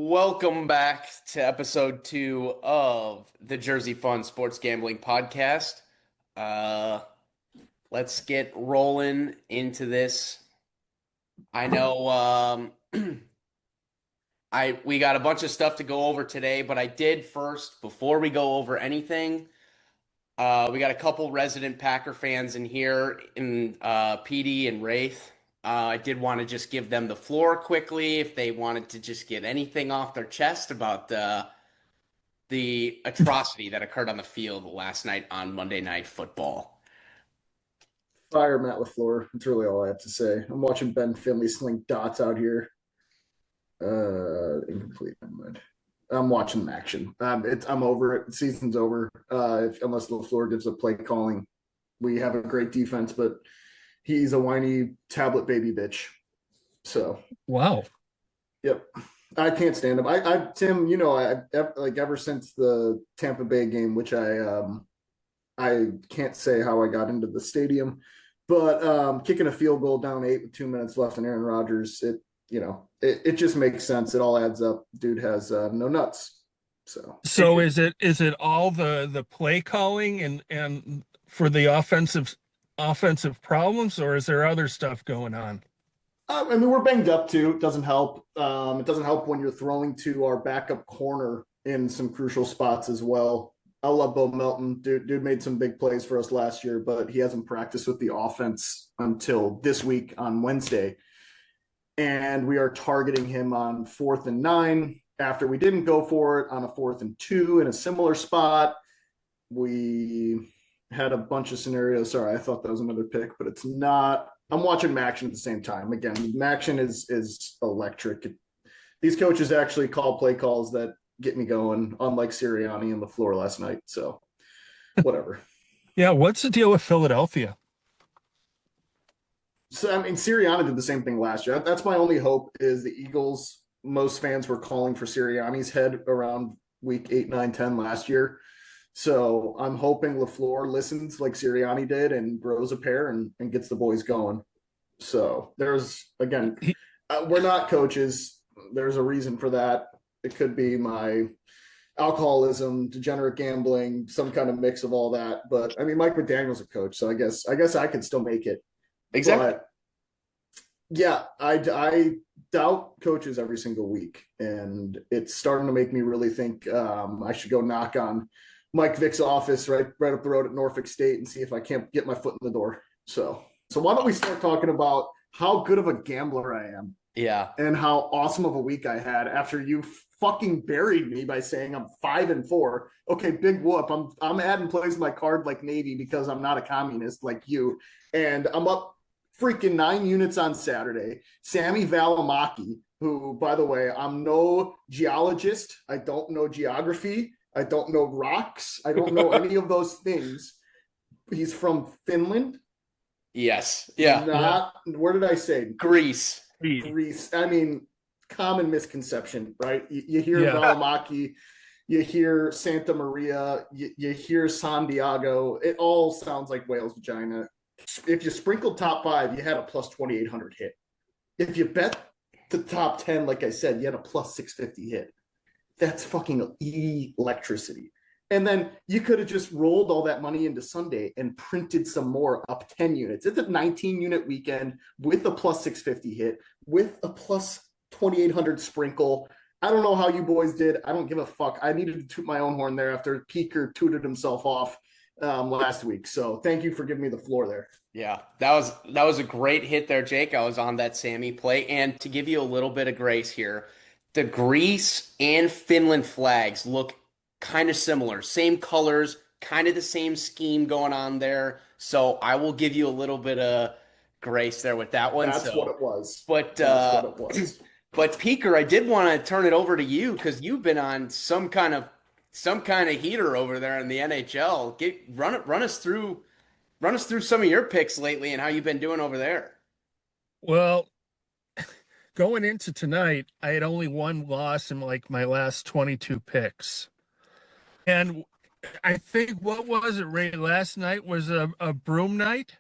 Welcome back to episode 2 of the Jersey Fun Sports Gambling Podcast. Uh, let's get rolling into this. I know we got a bunch of stuff to go over today, but I did first, before we go over anything, we got a couple resident Packer fans in here in PD and Wraith. I did want to just give them the floor quickly if they wanted to just get anything off their chest about the atrocity that occurred on the field last night on Monday Night Football. Fire Matt LaFleur. That's really all I have to say. I'm watching Ben Finley sling dots out here. Incomplete. I'm watching action. I'm over it. The season's over. Unless LaFleur gives a play calling, we have a great defense, but he's a whiny tablet baby bitch. So wow. Yep. I can't stand him. Tim, ever since the Tampa Bay game, which I can't say how I got into the stadium, but kicking a field goal down 8 with 2 minutes left and Aaron Rodgers, it just makes sense. It all adds up. Dude has no nuts. So is it all the play calling and for the offensive problems, or is there other stuff going on? We're banged up too. It doesn't help. It doesn't help when you're throwing to our backup corner in some crucial spots as well. I love Bo Melton. Dude made some big plays for us last year, but he hasn't practiced with the offense until this week on Wednesday. And we are targeting him on 4th and 9 after we didn't go for it on a 4th and 2 in a similar spot. We had a bunch of scenarios. Sorry, I thought that was another pick, but it's not. I'm watching Maction at the same time. Again, Maction is electric. These coaches actually call play calls that get me going, unlike Sirianni and LaFleur last night. So, whatever. Yeah, what's the deal with Philadelphia? So, Sirianni did the same thing last year. That's my only hope is the Eagles. Most fans were calling for Sirianni's head around week 8, 9, 10 last year. So I'm hoping LaFleur listens like Sirianni did and grows a pair and gets the boys going. So there's, again, we're not coaches. There's a reason for that. It could be my alcoholism, degenerate gambling, some kind of mix of all that. But Mike McDaniel's a coach, so I guess I could still make it. Exactly. But, yeah, I doubt coaches every single week, and it's starting to make me really think I should go knock on Mike Vick's office right up the road at Norfolk State and see if I can't get my foot in the door. So why don't we start talking about how good of a gambler I am? Yeah. And how awesome of a week I had after you fucking buried me by saying I'm 5-4. Okay, big whoop. I'm adding plays to my card like Navy because I'm not a communist like you. And I'm up freaking 9 units on Saturday. Sammy Valimaki, who, by the way, I'm no geologist. I don't know geography. I don't know rocks. I don't know any of those things. He's from Finland. Yes. Yeah. Where did I say? Greece. Common misconception, right? You hear Valimaki, you hear Santa Maria, you hear San Diego. It all sounds like whale's vagina. If you sprinkled top 5, you had a plus 2,800 hit. If you bet the top 10, like I said, you had a plus 650 hit. That's fucking electricity. And then you could have just rolled all that money into Sunday and printed some more up 10 units. It's a 19-unit weekend with a plus 650 hit, with a plus 2,800 sprinkle. I don't know how you boys did. I don't give a fuck. I needed to toot my own horn there after Peaker tooted himself off last week. So thank you for giving me the floor there. Yeah, that was a great hit there, Jake. I was on that Sammy play. And to give you a little bit of grace here, the Greece and Finland flags look kind of similar. Same colors, kind of the same scheme going on there. So I will give you a little bit of grace there with that one. That's what it was. But that's what it was. But Peaker, I did want to turn it over to you because you've been on some kind of heater over there in the NHL. Run us through some of your picks lately and how you've been doing over there. Well, going into tonight, I had only one loss in like my last 22 picks. And I think, what was it, Ray? Last night was a broom night?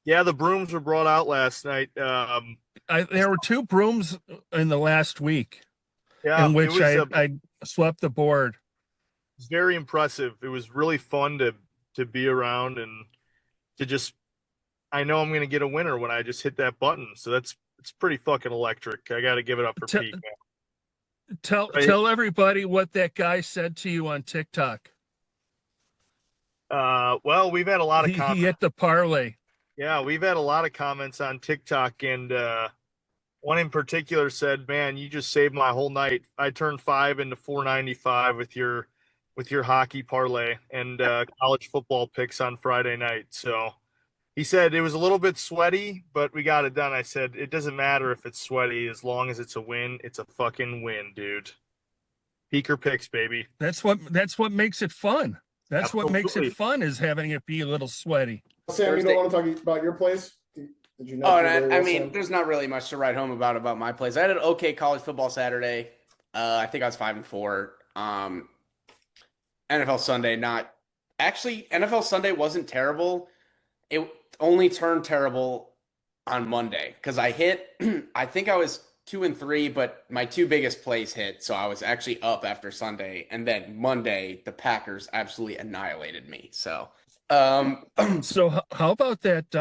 Yeah, the brooms were brought out last night. There were 2 brooms in the last week. Yeah, in it which was I swept the board. very impressive. It was really fun to be around and to just I know I'm going to get a winner when I just hit that button. So it's pretty fucking electric. I got to give it up for T- Pete, man. Right? tell everybody what that guy said to you on TikTok. Well, we've had a lot of He comments. hit the parlay. Yeah, we've had a lot of comments on TikTok, and one in particular said, "Man, you just saved my whole night. I turned 5 into 495 with your hockey parlay and college football picks on Friday night." So he said it was a little bit sweaty, but we got it done. I said it doesn't matter if it's sweaty as long as it's a win. It's a fucking win, dude. Peaker picks, baby. That's what makes it fun. That's what makes it Absolutely. fun is having it be a little sweaty. Sam, you Thursday. don't want to talk about your plays? Did you know? Oh, do very and I well, mean, Sam? there's not really much to write home about my plays. I had an okay college football Saturday. I think I was 5-4. NFL Sunday, not actually. NFL Sunday wasn't terrible. It only turned terrible on Monday because I hit. I think I was 2-3, but my two biggest plays hit, so I was actually up after Sunday, and then Monday the Packers absolutely annihilated me. So, um, So how about that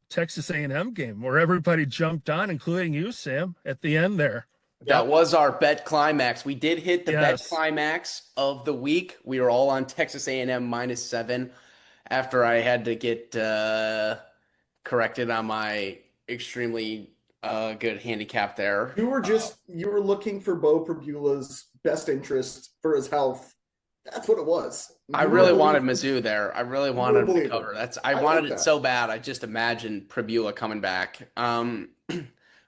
Texas A&M game where everybody jumped on, including you, Sam, at the end there? that was our bet climax. We did hit the bet Yes. climax of the week. We were all on Texas A&M -7 after I had to get corrected on my extremely good handicap there. You were looking for Bo Perbula's best interest for his health. That's what it was. I You were a really wanted believer. Mizzou there. I really You were a wanted him to believer. cover. I I wanted like it that. so bad. I just imagined Prabula coming back.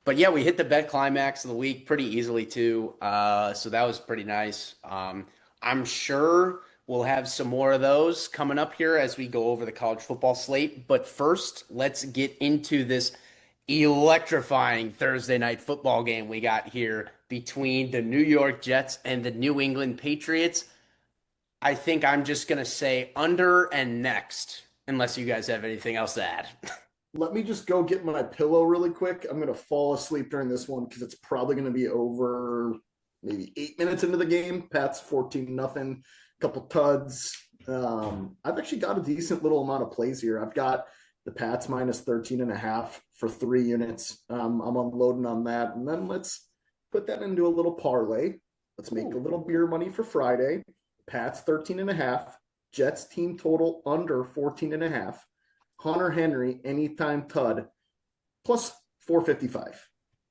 But yeah, we hit the bet climax of the week pretty easily too. So that was pretty nice. I'm sure we'll have some more of those coming up here as we go over the college football slate. But first, let's get into this electrifying Thursday night football game we got here between the New York Jets and the New England Patriots. I think I'm just going to say under and next, unless you guys have anything else to add. Let me just go get my pillow really quick. I'm going to fall asleep during this one because it's probably going to be over maybe 8 minutes into the game. Pat's 14-0, couple tuds. I've actually got a decent little amount of plays here. I've got the Pats -13.5 for 3 units. I'm unloading on that. And then let's put that into a little parlay. Let's make a little beer money for Friday. Pats 13.5. Jets team total under 14.5. Hunter Henry anytime tud plus 455.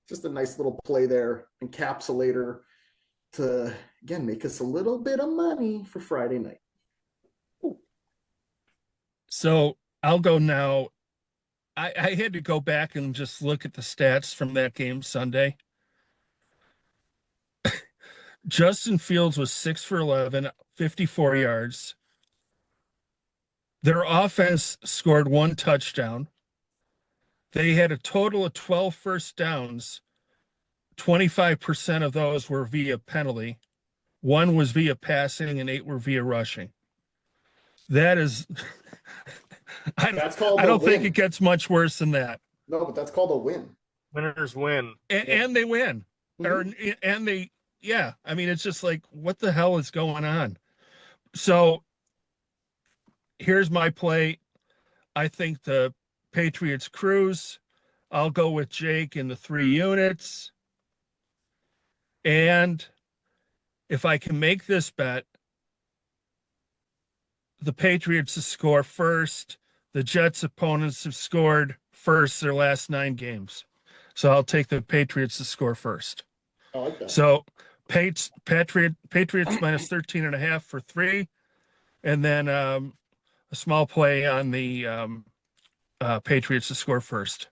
Just a nice little play there, encapsulator to again make us a little bit of money for Friday night. So I'll go now. I had to go back and just look at the stats from that game Sunday. Justin Fields was 6 for 11, 54 yards. Their offense scored one touchdown. They had a total of 12 first downs. 25% of those were via penalty. One was via passing and 8 were via rushing. That is, That's called I a don't think win. it gets much worse than that. No, but that's called a win. Winners win. And they win. And they, yeah. I mean, it's just like, what the hell is going on? So here's my play. I think the Patriots cruise. I'll go with Jake in the 3 units. And if I can make this bet, the Patriots to score first. The Jets opponents have scored first their last 9 games. So I'll take the Patriots to score first. I like that. So Patriots -13.5 for 3. And then a small play on the Patriots to score first.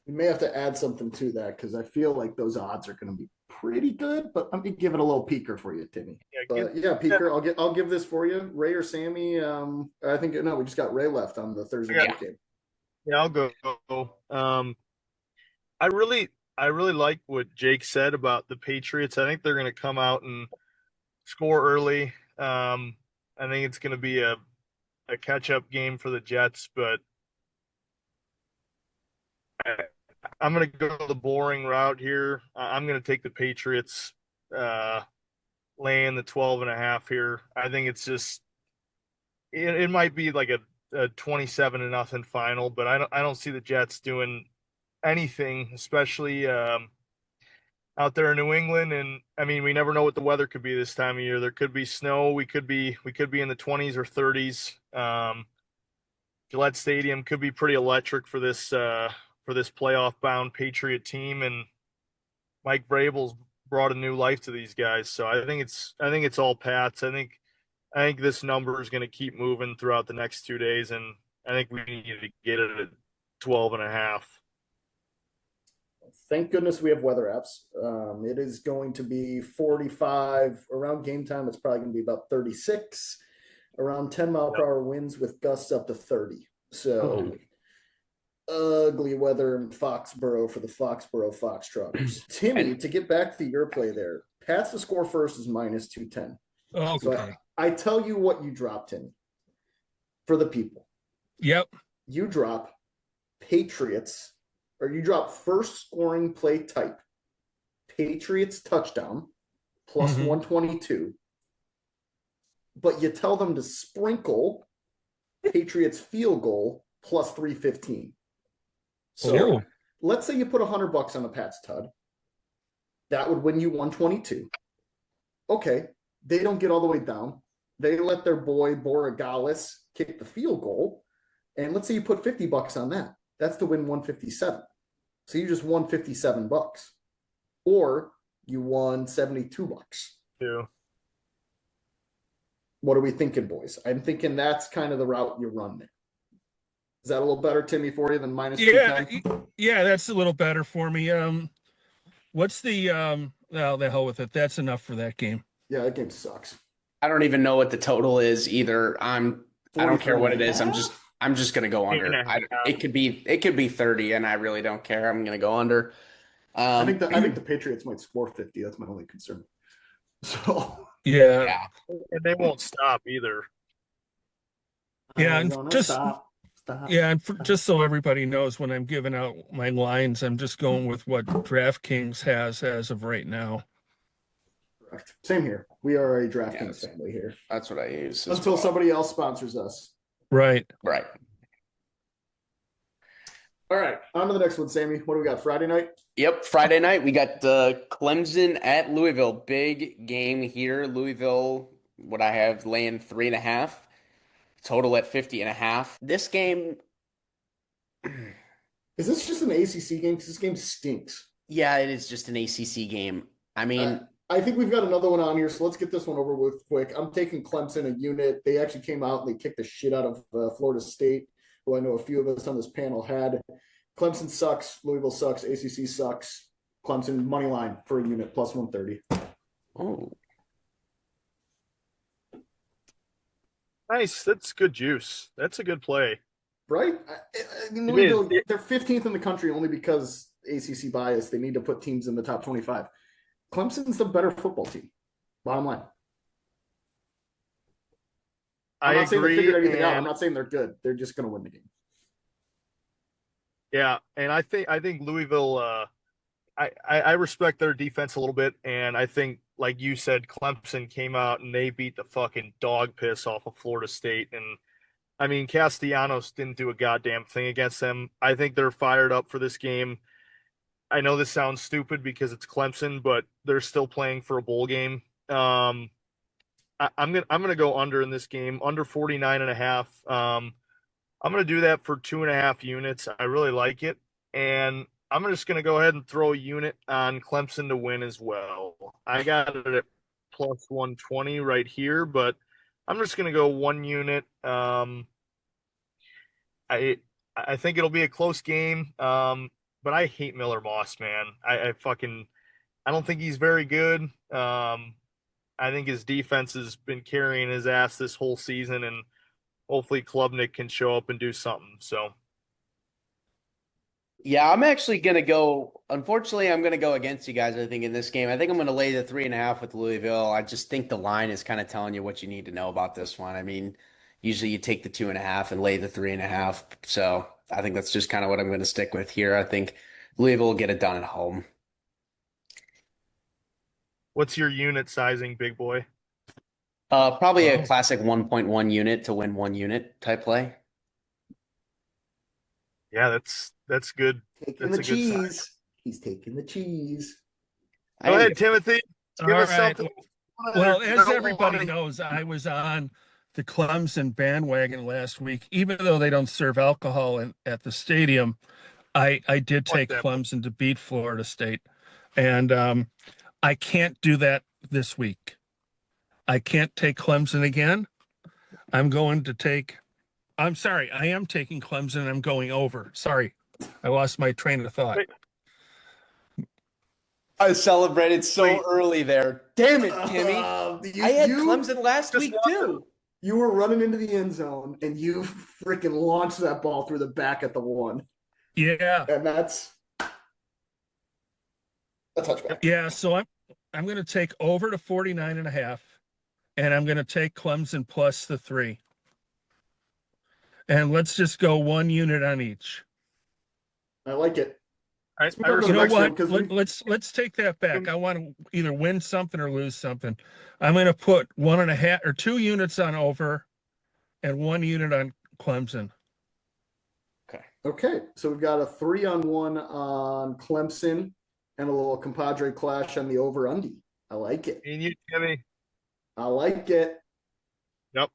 We may have to add something to that because I feel like those odds are going to be pretty good. But let me give it a little peeker for you, Timmy. But yeah, peeker. I'll give this for you, Ray or Sammy. I think no, we just got Ray left on the Thursday night game. Yeah, I'll go. I really like what Jake said about the Patriots. I think they're going to come out and score early. I think it's going to be a catch-up game for the Jets, but I'm going to go the boring route here. I'm going to take the Patriots laying the 12.5 here. I think it's just it might be like a 27-0 final, but I don't see the Jets doing anything, especially out there in New England. And I mean, we never know what the weather could be this time of year. There could be snow. We could be in the 20s or 30s. Gillette Stadium could be pretty electric for this playoff bound Patriot team, and Mike Vrabel's brought a new life to these guys. So I think it's all Pats. I think this number is going to keep moving throughout the next 2 days, and I think we need to get it at 12.5. Thank goodness we have weather apps. It is going to be 45 around game time. It's probably going to be about 36, around 10-mile-per-hour winds with gusts up to 30. So ugly weather in Foxborough for the Foxborough Foxtrotters. Timmy, to get back to your play there, Pats to score first is minus 210. Okay. So I tell you what you dropped, Timmy, for the people. Yep. You drop Patriots, or you drop first scoring play type, Patriots touchdown, plus 122. But you tell them to sprinkle Patriots field goal plus 315. So let's say you put $100 on the Pats Tud. That would win you 122. Okay, they don't get all the way down. They let their boy Borregales kick the field goal. And let's say you put $50 on that. That's to win 157. So you just won $57. Or you won $72. Yeah. What are we thinking, boys? I'm thinking that's kind of the route you run there. Is that a little better, Timmy, for you than minus 210? Yeah, that's a little better for me. What's the the hell with it. That's enough for that game. Yeah, that game sucks. I don't even know what the total is either. I don't care what it is. I'm just gonna go under. It could be 30, and I really don't care. I'm gonna go under. I think the Patriots might score 50. That's my only concern. So yeah. And they won't stop either. Yeah, and stop. Yeah, and just so everybody knows, when I'm giving out my lines, I'm just going with what DraftKings has as of right now. Correct. Same here. We are a DraftKings family here. That's what I use. Until somebody else sponsors us. Right. All right, on to the next one, Sammy. What do we got? Friday night? Yep, Friday night. We got Clemson at Louisville. Big game here. Louisville, what I have laying 3.5. Total at 50.5. This game. Is this just an ACC game? Because this game stinks. Yeah, it is just an ACC game. I mean, I think we've got another one on here, so let's get this one over with quick. I'm taking Clemson, a unit. They actually came out and they kicked the shit out of Florida State, who I know a few of us on this panel had. Clemson sucks. Louisville sucks. ACC sucks. Clemson money line for a unit plus 130. oh, Nice. That's good juice. That's a good play. Right? I mean, Louisville, they're 15th in the country only because ACC bias. They need to put teams in the top 25. Clemson's the better football team. Bottom line. I'm not saying they figured anything out. I'm not saying they're good. They're just going to win the game. Yeah, and I think Louisville. I respect their defense a little bit, and I think, like you said, Clemson came out and they beat the fucking dog piss off of Florida State. And I mean, Castellanos didn't do a goddamn thing against them. I think they're fired up for this game. I know this sounds stupid because it's Clemson, but they're still playing for a bowl game. I'm gonna go under in this game, under 49.5. I'm gonna do that for 2.5 units. I really like it, and I'm just gonna go ahead and throw a unit on Clemson to win as well. I got it at plus 120 right here, but I'm just gonna go 1 unit. I think it'll be a close game. But I hate Miller Moss, man. I don't think he's very good. I think his defense has been carrying his ass this whole season, and hopefully Klubnik can show up and do something. So, yeah, I'm actually gonna go. Unfortunately, I'm gonna go against you guys. I think in this game, I think I'm gonna lay the 3.5 with Louisville. I just think the line is kind of telling you what you need to know about this one. I mean, usually you take the 2.5 and lay the 3.5. So I think that's just kind of what I'm going to stick with here. I think Louisville will get it done at home. What's your unit sizing, big boy? Probably a Oh. classic 1.1 unit to win 1 unit type play. Yeah, that's good. Taking That's the a good size. cheese. He's taking the cheese. I Go am. ahead, Timothy. All Give us right. something. Well, as everybody Noteworthy. knows, I was on the Clemson bandwagon last week. Even though they don't serve alcohol at the stadium, I did Fuck take them. Clemson to beat Florida State, and I can't do that this week. I can't take Clemson again. I'm going to take. I'm sorry. I am taking Clemson. I'm going over. Sorry, I lost my train of thought. Wait. I celebrated so Wait. early there. Damn it, Timmy. I had Clemson last just week wonder. too. You were running into the end zone and you freaking launched that ball through the back at the one. Yeah, And that's a touchback. yeah. So I'm going to take over to 49.5, and I'm going to take Clemson plus the 3. And let's just go 1 unit on each. I like it. I Let's move on to You the know next one, what? 'cause Let's take that back. I want to either win something or lose something. I'm going to put 1.5 or 2 units on over, and 1 unit on Clemson. Okay, so we've got a 3-on-1 on Clemson and a little compadre clash on the over undy. I like it. And you, Timmy. I like it. Yep.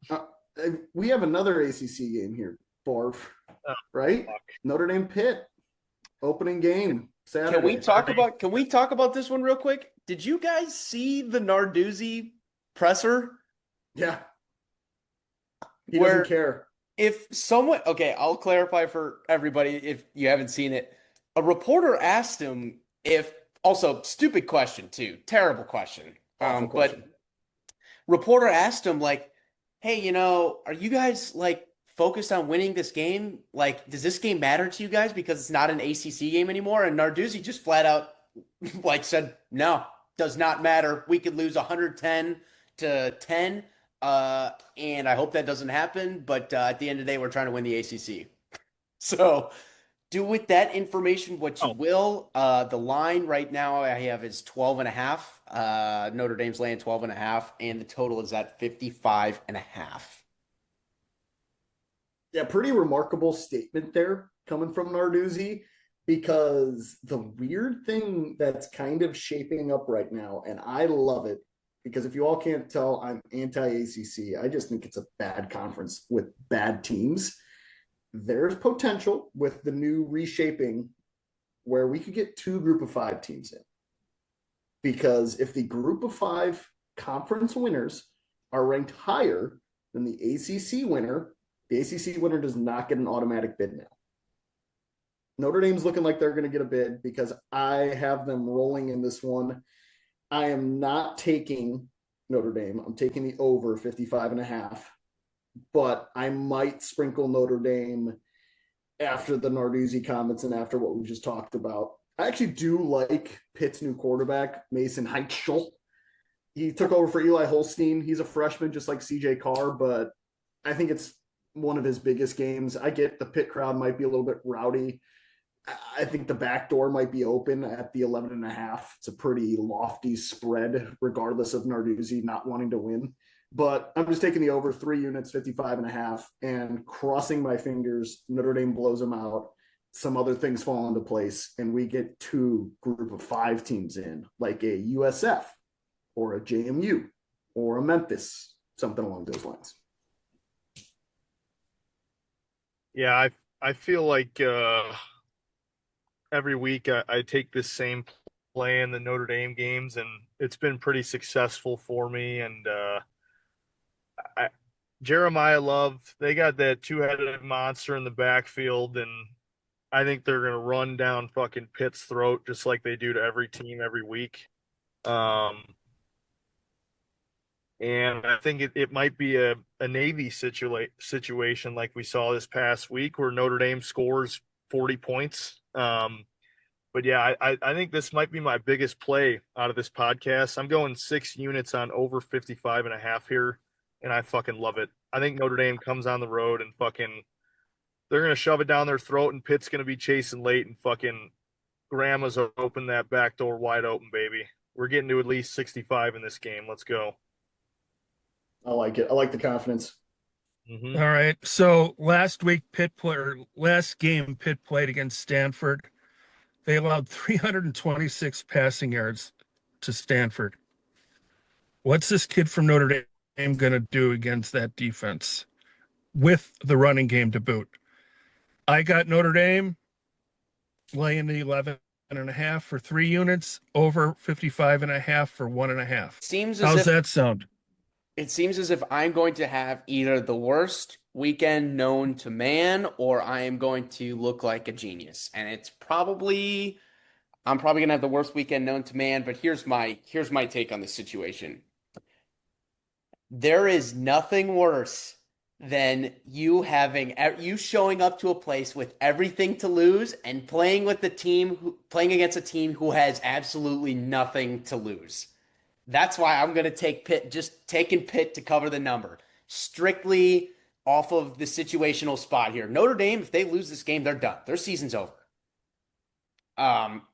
We have another ACC game here, Barf. Oh, right? fuck. Notre Dame Pitt opening game Saturday. Can we talk about this one real quick? Did you guys see the Narduzzi presser? Yeah. He Where- doesn't care. If someone, okay, I'll clarify for everybody if you haven't seen it. A reporter asked him if, also stupid question too, terrible question. Awful But question. reporter asked him like, "Hey, are you guys like focused on winning this game? Like, does this game matter to you guys because it's not an ACC game anymore?" And Narduzzi just flat out like said, "No, does not matter. We could lose 110-10." And I hope that doesn't happen. But at the end of the day, we're trying to win the ACC. So do with that information what you will. The line right now I have is 12.5. Notre Dame's laying 12.5, and the total is at 55.5. Yeah, pretty remarkable statement there coming from Narduzzi, because the weird thing that's kind of shaping up right now, and I love it, because if you all can't tell, I'm anti-ACC. I just think it's a bad conference with bad teams. There's potential with the new reshaping where we could get 2 group of 5 teams in. Because if the group of 5 conference winners are ranked higher than the ACC winner does not get an automatic bid now. Notre Dame's looking like they're going to get a bid because I have them rolling in this one. I am not taking Notre Dame. I'm taking the over 55.5, but I might sprinkle Notre Dame after the Narduzzi comments and after what we just talked about. I actually do like Pitt's new quarterback, Mason Heichel. He took over for Eli Holstein. He's a freshman just like CJ Carr, but I think it's one of his biggest games. I get the Pitt crowd might be a little bit rowdy. I think the back door might be open at the 11.5. It's a pretty lofty spread, regardless of Narduzzi not wanting to win. But I'm just taking the over 3 units, 55.5, and crossing my fingers. Notre Dame blows them out. Some other things fall into place, and we get 2 group of 5 teams in, like a USF or a JMU or a Memphis, something along those lines. Yeah, I feel like every week I take this same play in the Notre Dame games, and it's been pretty successful for me. And Jeremiah Love, they got that 2-headed monster in the backfield, and I think they're going to run down fucking Pitt's throat just like they do to every team every week. And I think it might be a Navy situation like we saw this past week where Notre Dame scores 40 points. But yeah, I think this might be my biggest play out of this podcast. I'm going 6 units on over 55.5 here, and I fucking love it. I think Notre Dame comes on the road and fucking they're going to shove it down their throat, and Pitt's going to be chasing late, and fucking grandma's open that back door wide open, baby. We're getting to at least 65 in this game. Let's go. I like it. I like the confidence. Mm-hmm. All right. So last game Pitt played against Stanford. They allowed 326 passing yards to Stanford. What's this kid from Notre Dame going to do against that defense with the running game to boot? I got Notre Dame laying the 11.5 for 3 units, over 55.5 for 1.5. Seems as How's if that sound? it seems as if I'm going to have either the worst weekend known to man or I am going to look like a genius. And I'm probably gonna have the worst weekend known to man, but here's my take on the situation. There is nothing worse than you showing up to a place with everything to lose and playing against a team who has absolutely nothing to lose. That's why I'm going to take Pitt, just taking Pitt to cover the number, strictly off of the situational spot here. Notre Dame, if they lose this game, they're done. Their season's over.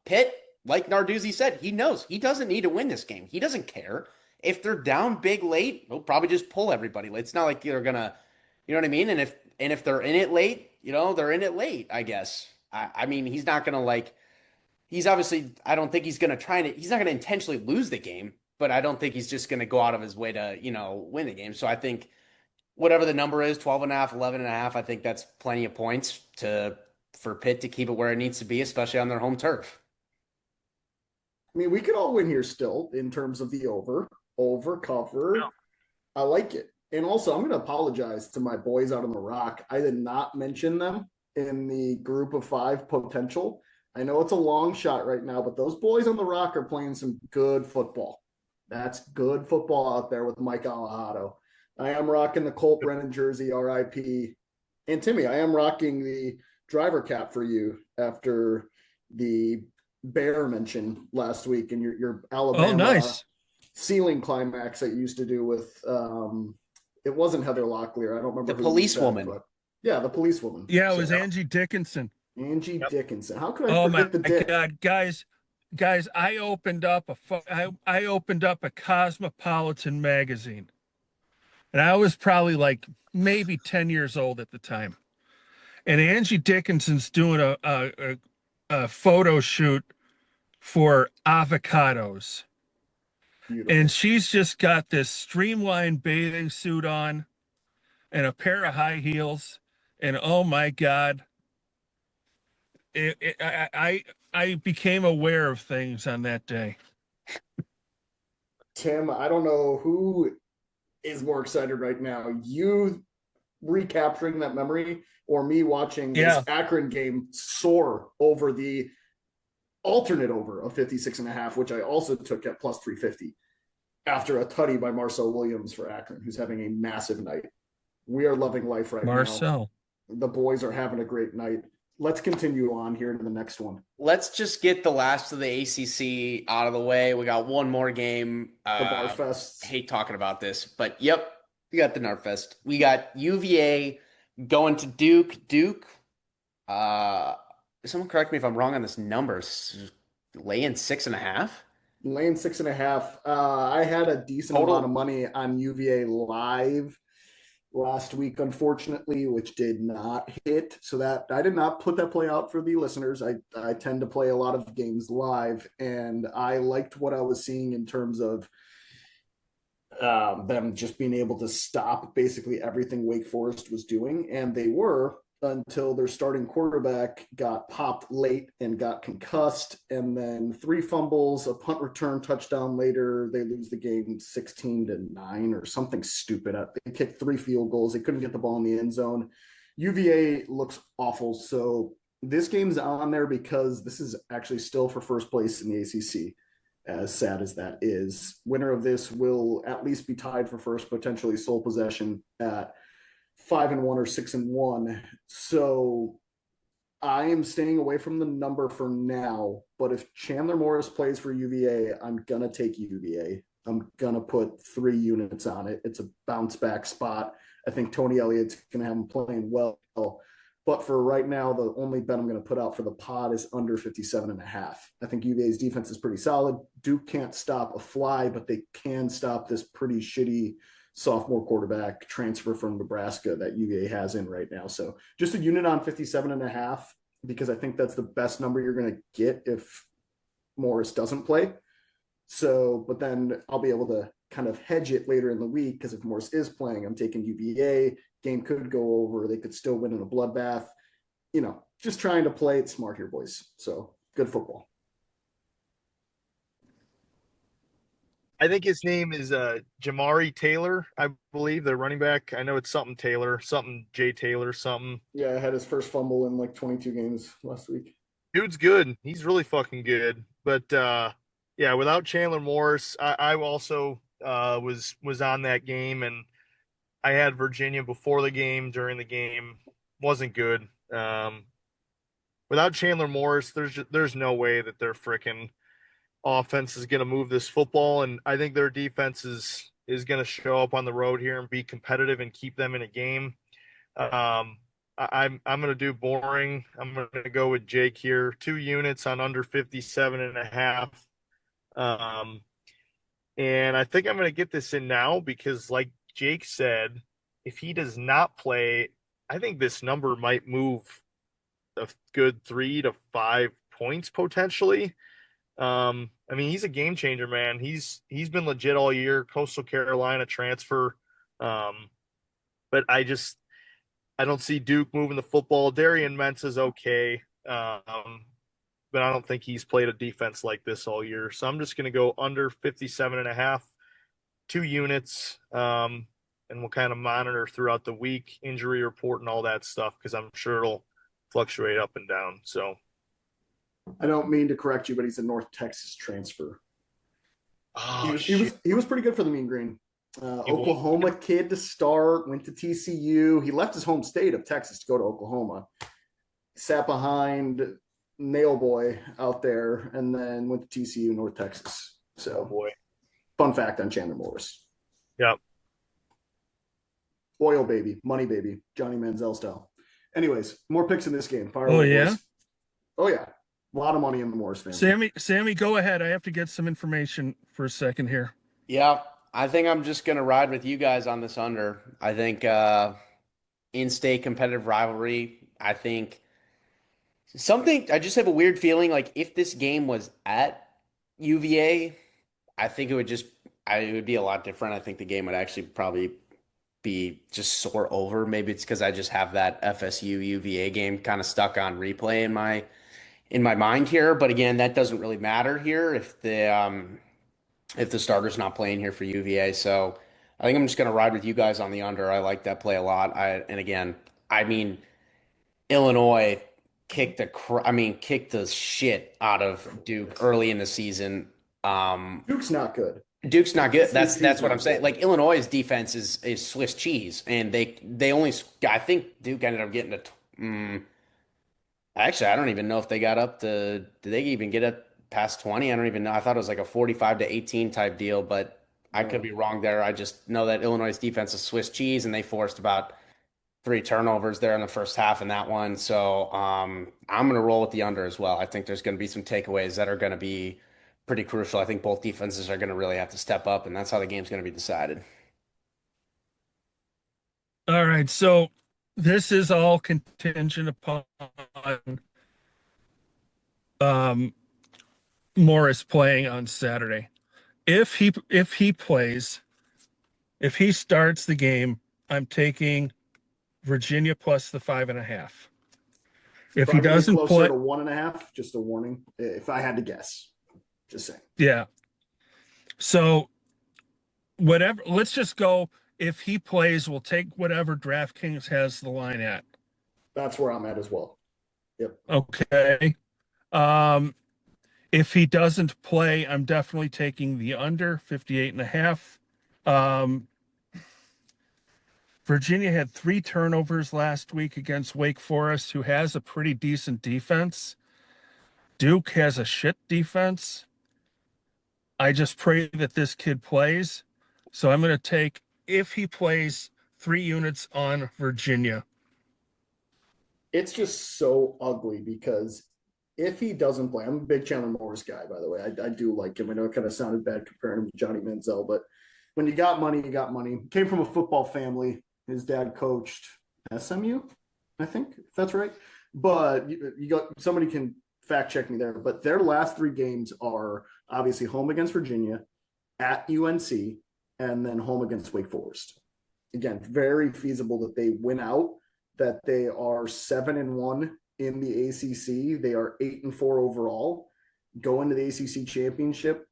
Pitt, like Narduzzi said, he knows he doesn't need to win this game. He doesn't care. If they're down big late, he'll probably just pull everybody. It's not like they're gonna, you know what I mean? And if they're in it late, they're in it late, I guess. I mean, he's not gonna he's obviously, I don't think he's he's not gonna intentionally lose the game, but I don't think he's just gonna go out of his way to, win the game. So I think whatever the number is, 12.5, 11.5, I think that's plenty of points for Pitt to keep it where it needs to be, especially on their home turf. I mean, we could all win here still in terms of the over cover. Yeah. I like it. And also, I'm going to apologize to my boys out on the Rock. I did not mention them in the group of 5 potential. I know it's a long shot right now, but those boys on the Rock are playing some good football. That's good football out there with Mike Alejado. I am rocking the Colt Brennan jersey, RIP. And Timmy, I am rocking the driver cap for you after the Bear mention last week and your Alabama nice. ceiling climax that you used to do with it wasn't Heather Locklear. I don't remember The policewoman. Yeah, the policewoman. Yeah, it was Angie Dickinson. Angie Yep. Dickinson. How could I Oh my forget the dick? God, guys! I opened up a Cosmopolitan magazine, and I was probably like maybe 10 years old at the time. And Angie Dickinson's doing a photo shoot for avocados, Beautiful. and she's just got this streamlined bathing suit on and a pair of high heels, and oh my God. I became aware of things on that day. Tim, I don't know who is more excited right now. You recapturing that memory or me watching this Akron game soar over the alternate over of 56.5, which I also took at plus 350 after a tutty by Marcel Williams for Akron, who's having a massive night. We are loving life right Marcel. now. The boys are having a great night. Let's continue on here to the next one. Let's just get the last of the ACC out of the way. We got one more game. The Barfest. Hate talking about this, but yep, we got the Narfest. We got UVA going to Duke. Duke, someone correct me if I'm wrong on this number. Laying 6.5. Laying 6.5. I had a decent Total. amount of money on UVA live last week, unfortunately, which did not hit. So that I did not put that play out for the listeners. I tend to play a lot of games live, and I liked what I was seeing in terms of them just being able to stop basically everything Wake Forest was doing, and they were until their starting quarterback got popped late and got concussed, and then 3 fumbles, a punt return touchdown later, they lose the game 16-9 or something stupid. They kicked 3 field goals. They couldn't get the ball in the end zone. UVA looks awful. So this game's on there because this is actually still for first place in the ACC. As sad as that is, winner of this will at least be tied for first, potentially sole possession at 5-1 or 6-1. So I am staying away from the number for now. But if Chandler Morris plays for UVA, I'm gonna take UVA. I'm gonna put 3 units on it. It's a bounce back spot. I think Tony Elliott's gonna have him playing well. But for right now, the only bet I'm going to put out for the pod is under 57.5. I think UVA's defense is pretty solid. Duke can't stop a fly, but they can stop this pretty shitty sophomore quarterback transfer from Nebraska that UVA has in right now. So just a unit on 57.5, because I think that's the best number you're going to get if Morris doesn't play. So, but then I'll be able to kind of hedge it later in the week, because if Morris is playing, I'm taking UVA. Game could go over. They could still win in a bloodbath. Just trying to play it smart here, boys. So good football. I think his name is Jamari Taylor, I believe, the running back. I know it's something Taylor, something Jay Taylor, something. Yeah, I had his first fumble in like 22 games last week. Dude's good. He's really fucking good. But yeah, without Chandler Morris, I also was on that game, and I had Virginia before the game, during the game. Wasn't good. Without Chandler Morris, there's no way that their freaking offense is going to move this football, and I think their defense is going to show up on the road here and be competitive and keep them in a game. I'm going to do boring. I'm going to go with Jake here. 2 units on under 57.5. And I think I'm going to get this in now because, like Jake said, if he does not play, I think this number might move a good 3 to 5 points potentially. I mean, he's a game changer, man. He's been legit all year. Coastal Carolina transfer. But I don't see Duke moving the football. Darian Mentz is okay. But I don't think he's played a defense like this all year. So I'm just going to go under 57.5, 2 units. And we'll kind of monitor throughout the week, injury report and all that stuff, because I'm sure it'll fluctuate up and down. So I don't mean to correct you, but he's a North Texas transfer. oh, he was pretty good for the Mean Green. Oklahoma kid to start, went to TCU. He left his home state of Texas to go to Oklahoma. Sat behind Nail Boy out there, and then went to TCU, North Texas. So, boy, fun fact on Chandler Morris. Yep. Oil baby, money baby, Johnny Manziel style. Anyways, more picks in this game. Fire Oh, away, yeah? boys. Oh, yeah. A lot of money in the Morris family. Sammy, go ahead. I have to get some information for a second here. Yeah, I think I'm just going to ride with you guys on this under. I think in-state competitive rivalry, I think I just have a weird feeling like if this game was at UVA, I think it would be a lot different. I think the game would actually probably be just sore over. Maybe it's because I just have that FSU UVA game kind of stuck on replay in my mind here. But again, that doesn't really matter here if the starter's not playing here for UVA. So I think I'm just going to ride with you guys on the under. I like that play a lot. And again, I mean, Illinois kicked the shit out of Duke early in the season. Duke's not good. Duke's not good. That's Duke's what not I'm saying. good. Like Illinois' defense is Swiss cheese, and they only. I think Duke ended up getting actually, I don't even know if they got up to. Did they even get up past 20? I don't even know. I thought it was like a 45-18 type deal, but I could be wrong there. I just know that Illinois' defense is Swiss cheese, and they forced about 3 turnovers there in the first half in that one. So I'm going to roll with the under as well. I think there's going to be some takeaways that are going to be pretty crucial. I think both defenses are going to really have to step up, and that's how the game's going to be decided. All right, so this is all contingent upon Morris playing on Saturday. If he plays, if he starts the game, I'm taking Virginia plus the 5.5. If he Probably doesn't closer play, to 1.5, just a warning. If I had to guess, just saying. yeah. So whatever, let's just go. If he plays, we'll take whatever DraftKings has the line at. That's where I'm at as well. Yep. Okay. If he doesn't play, I'm definitely taking the under 58.5. Virginia had 3 turnovers last week against Wake Forest, who has a pretty decent defense. Duke has a shit defense. I just pray that this kid plays. So I'm going to take, if he plays, 3 units on Virginia. it's just so ugly because if he doesn't play, I'm a big Chandler Morris guy, by the way. I do like him. I know it kind of sounded bad comparing him to Johnny Manziel, but when you got money, you got money. Came from a football family. His dad coached SMU, I think, if that's right. But you got somebody can fact check me there. But their last three games are obviously home against Virginia, at UNC, and then home against Wake Forest. Again, very feasible that they win out, that they are 7-1 in the ACC. They are 8-4 overall. Go into the ACC championship,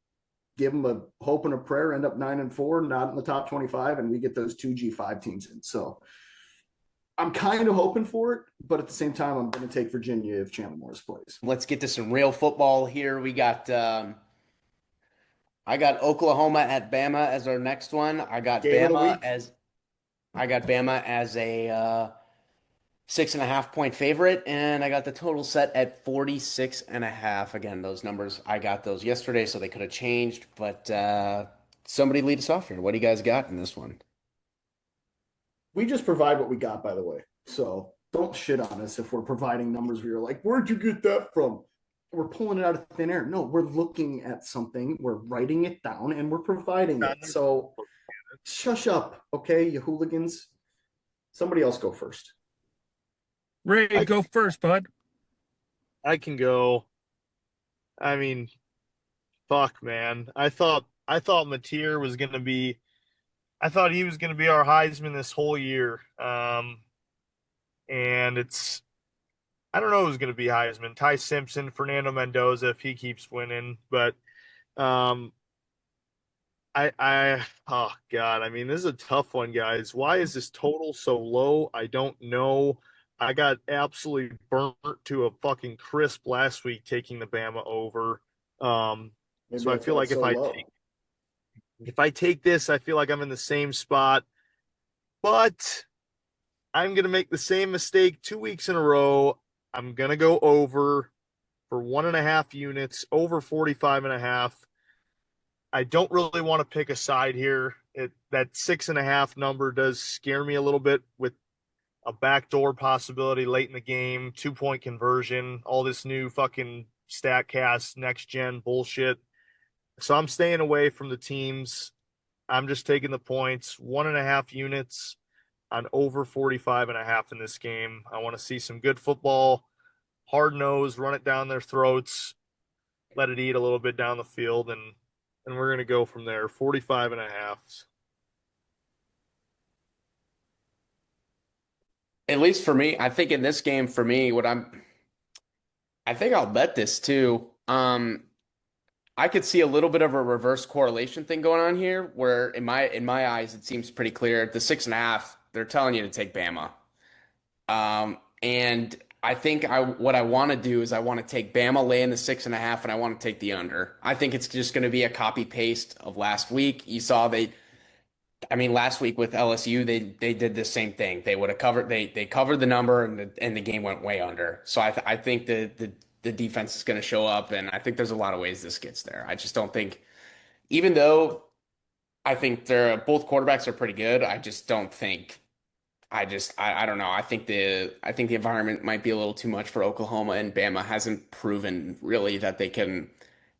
give them a hope and a prayer, end up 9-4, not in the top 25, and we get those two G5 teams in. So I'm kind of hoping for it, but at the same time, I'm going to take Virginia if Chandler Morris plays. Let's get to some real football here. We got I got Oklahoma at Bama as our next one. Game of the week. I got Bama as a 6.5 point favorite, and I got the total set at 46.5. Again, those numbers, I got those yesterday, so they could have changed, but somebody lead us off here. What do you guys got in this one? We just provide what we got, by the way. So don't shit on us if we're providing numbers where you're like, where'd you get that from? We're pulling it out of thin air. No, we're looking at something, we're writing it down, and we're providing it. So shush up, okay, you hooligans. Somebody else go first. Ray, go first, bud. I can go. I mean, fuck, man. I thought Mateer was gonna be. I thought he was gonna be our Heisman this whole year. And it's. I don't know who's gonna be Heisman. Ty Simpson, Fernando Mendoza, if he keeps winning. But, um, oh God, I mean, this is a tough one, guys. Why is this total so low? I don't know. I got absolutely burnt to a fucking crisp last week taking the Bama over. Maybe So I that's feel why like it's so low. if I take this, I feel like I'm in the same spot. But I'm gonna make the same mistake 2 weeks in a row. I'm gonna go over for 1.5 units, over 45.5. I don't really want to pick a side here. That 6.5 number does scare me a little bit with a backdoor possibility late in the game, 2 point conversion, all this new fucking StatCast next gen bullshit. So I'm staying away from the teams. I'm just taking the points, 1.5 units on over 45.5 in this game. I want to see some good football, hard nose, run it down their throats, let it eat a little bit down the field, and we're gonna go from there. 45.5. At least for me, I think in this game, for me, I think I'll bet this too. I could see a little bit of a reverse correlation thing going on here, where in my eyes, it seems pretty clear. The 6.5, they're telling you to take Bama. And I think what I want to do is I want to take Bama lay in the 6.5, and I want to take the under. I think it's just going to be a copy paste of last week. You saw last week with LSU, they did the same thing. They would have covered they covered the number, and the game went way under. So I think the defense is going to show up, and I think there's a lot of ways this gets there. I just don't think, even though I think both quarterbacks are pretty good, I just don't think. I don't know. I think the environment might be a little too much for Oklahoma, and Bama hasn't proven really that they can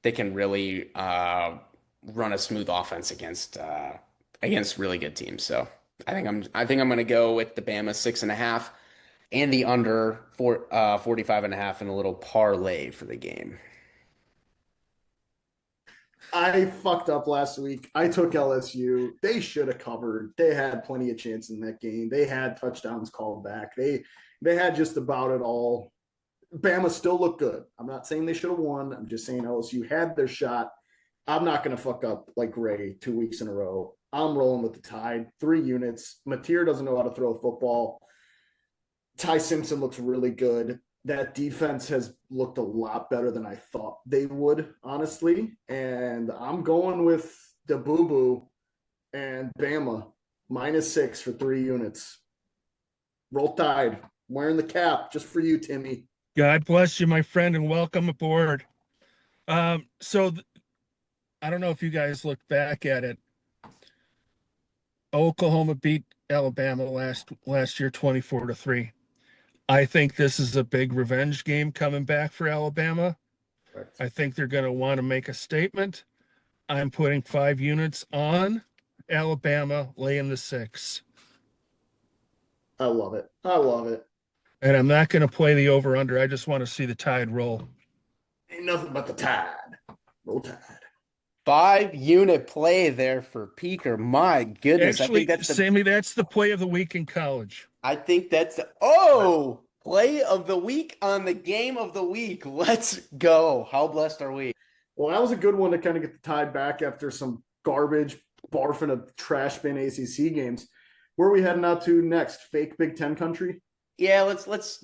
really run a smooth offense against really good teams. So I think I'm going to go with the Bama 6.5 and the under 45.5 and a little parlay for the game. I fucked up last week. I took LSU. They should have covered. They had plenty of chance in that game. They had touchdowns called back. They had just about it all. Bama still looked good. I'm not saying they should have won. I'm just saying LSU had their shot. I'm not going to fuck up like Ray 2 weeks in a row. I'm rolling with the Tide. 3 units. Mateer doesn't know how to throw a football. Ty Simpson looks really good. That defense has looked a lot better than I thought they would, honestly. And I'm going with the Boo Boo and Bama -6 for 3 units. Roll Tide. Wearing the cap just for you, Timmy. God bless you, my friend, and welcome aboard. So I don't know if you guys looked back at it. Oklahoma beat Alabama last year 24-3. I think this is a big revenge game coming back for Alabama. Correct. I think they're going to want to make a statement. I'm putting 5 units on Alabama, laying the 6. I love it. I love it. And I'm not going to play the over under. I just want to see the Tide roll. Ain't nothing but the Tide. Roll Tide. 5-unit play there for Peaker. My goodness. Actually, Sammy, that's the play of the week in college. I think that's play of the week on the game of the week. Let's go. How blessed are we? Well, that was a good one to kind of get the Tide back after some garbage barfing of trash bin ACC games. Where are we heading out to next? Fake Big Ten country? Yeah, let's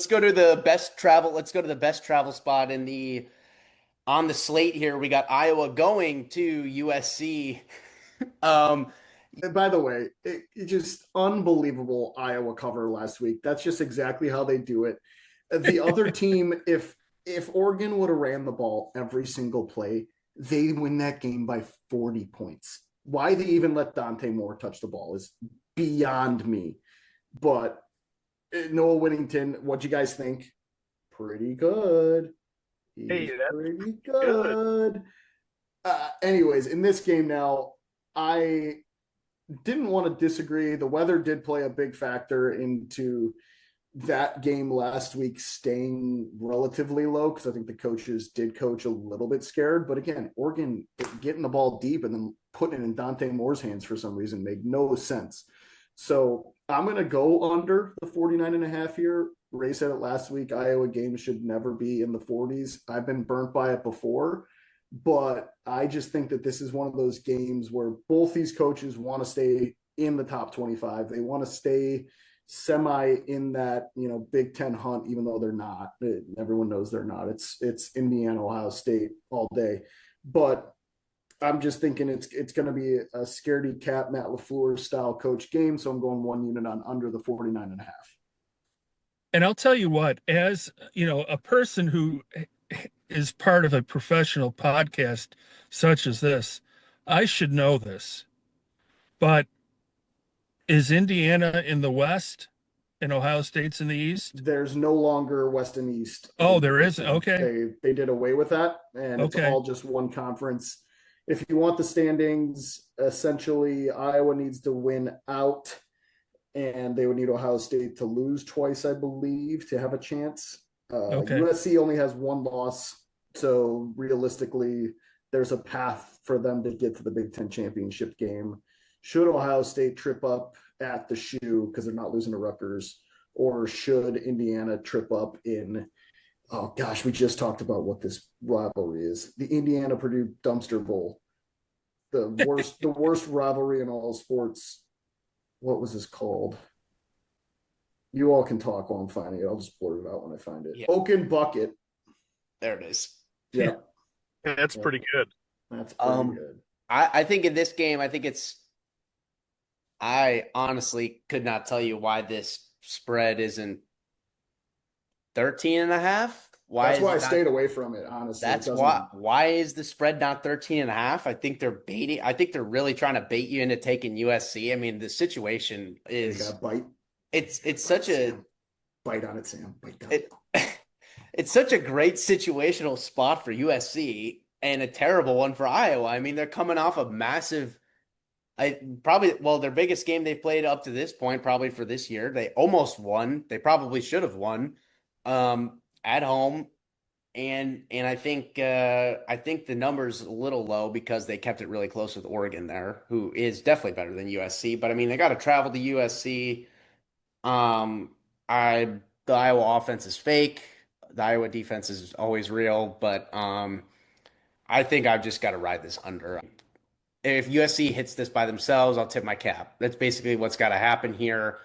go to the best travel. Let's go to the best travel spot on the slate here. We got Iowa going to USC. And by the way, it just unbelievable Iowa cover last week. That's just exactly how they do it. The other team, if Oregon would have ran the ball every single play, they win that game by 40 points. Why they even let Dante Moore touch the ball is beyond me. But Noah Whittington, what'd you guys think? Pretty good. Hey, that's pretty good. Anyways, in this game now, I didn't want to disagree. The weather did play a big factor into that game last week staying relatively low because I think the coaches did coach a little bit scared. But again, Oregon getting the ball deep and then putting it in Dante Moore's hands for some reason made no sense. So I'm going to go under the 49.5 here. Ray said it last week. Iowa games should never be in the 40s. I've been burnt by it before, but I just think that this is one of those games where both these coaches want to stay in the top 25. They want to stay semi in that, Big Ten hunt, even though they're not. Everyone knows they're not. It's Indiana, Ohio State all day. But I'm just thinking it's going to be a scaredy cat Matt LaFleur style coach game. So I'm going 1 unit on under the 49.5. And I'll tell you what, as a person who is part of a professional podcast such as this, I should know this. But is Indiana in the West and Ohio State's in the East? There's no longer West and East. Oh, there isn't. Okay. They did away with that, and it's all just one conference. If you want the standings, essentially Iowa needs to win out, and they would need Ohio State to lose twice, I believe, to have a chance. USC only has 1 loss, so realistically, there's a path for them to get to the Big Ten championship game. Should Ohio State trip up at the shoe because they're not losing to Rutgers, or should Indiana trip up in oh gosh, we just talked about what this rivalry is. The Indiana-Purdue dumpster bowl. The worst rivalry in all sports. What was this called? You all can talk while I'm finding it. I'll just blurt it out when I find it. Yeah. Oaken Bucket. There it is. Yeah. That's pretty good. That's pretty good. I think in this game, I honestly could not tell you why this spread isn't 13.5. That's why I stayed away from it, honestly. That's why is the spread not 13.5? I think they're baiting. I think they're really trying to bait you into taking USC. I mean, the situation is bite. It's such a bite on it, Sam. Bite on it. It's such a great situational spot for USC and a terrible one for Iowa. I mean, they're coming off a massive their biggest game they've played up to this point, probably for this year. They almost won. They probably should have won at home. And I think the number's a little low because they kept it really close with Oregon there, who is definitely better than USC. But I mean, they got to travel to USC. The Iowa offense is fake. The Iowa defense is always real, but I think I've just got to ride this under. If USC hits this by themselves, I'll tip my cap. That's basically what's got to happen here.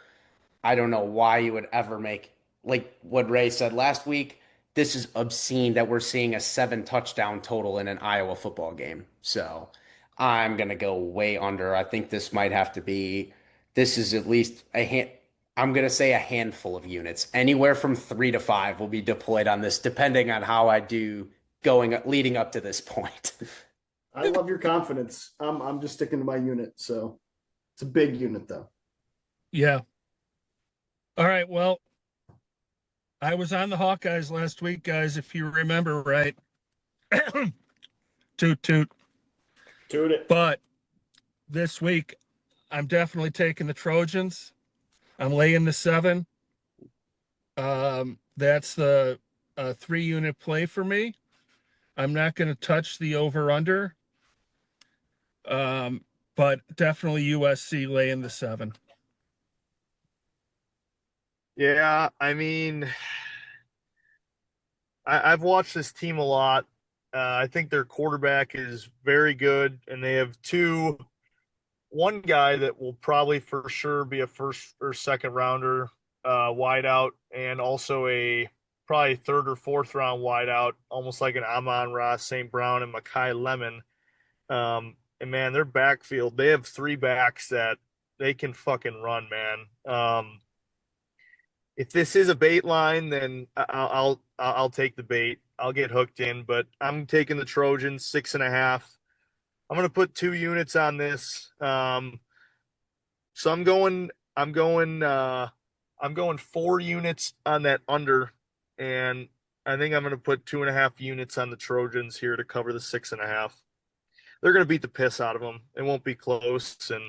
I don't know why you would ever make, like what Ray said last week, this is obscene that we're seeing a 7 touchdown total in an Iowa football game. So I'm going to go way under. I think this might have to be, this is at least I'm going to say a handful of units. Anywhere from 3 to 5 will be deployed on this, depending on how I do leading up to this point. I love your confidence. I'm just sticking to my unit. So it's a big unit though. Yeah. All right. Well, I was on the Hawkeyes last week, guys, if you remember right. Toot toot. Toot it. But this week, I'm definitely taking the Trojans. I'm laying the 7. That's the 3-unit play for me. I'm not going to touch the over/under. But definitely USC laying the 7. Yeah, I mean, I've watched this team a lot. I think their quarterback is very good, and they have one guy that will probably for sure be a first or second rounder wideout, and also a probably third or fourth round wideout, almost like an Amon-Ra St. Brown and Mekhi Lemon. And man, their backfield, they have 3 backs that they can fucking run, man. If this is a bait line, then I'll take the bait. I'll get hooked in, but I'm taking the Trojans 6.5. I'm gonna put 2 units on this. So I'm going 4 units on that under, and I think I'm gonna put 2.5 units on the Trojans here to cover the 6.5. They're gonna beat the piss out of them. It won't be close, and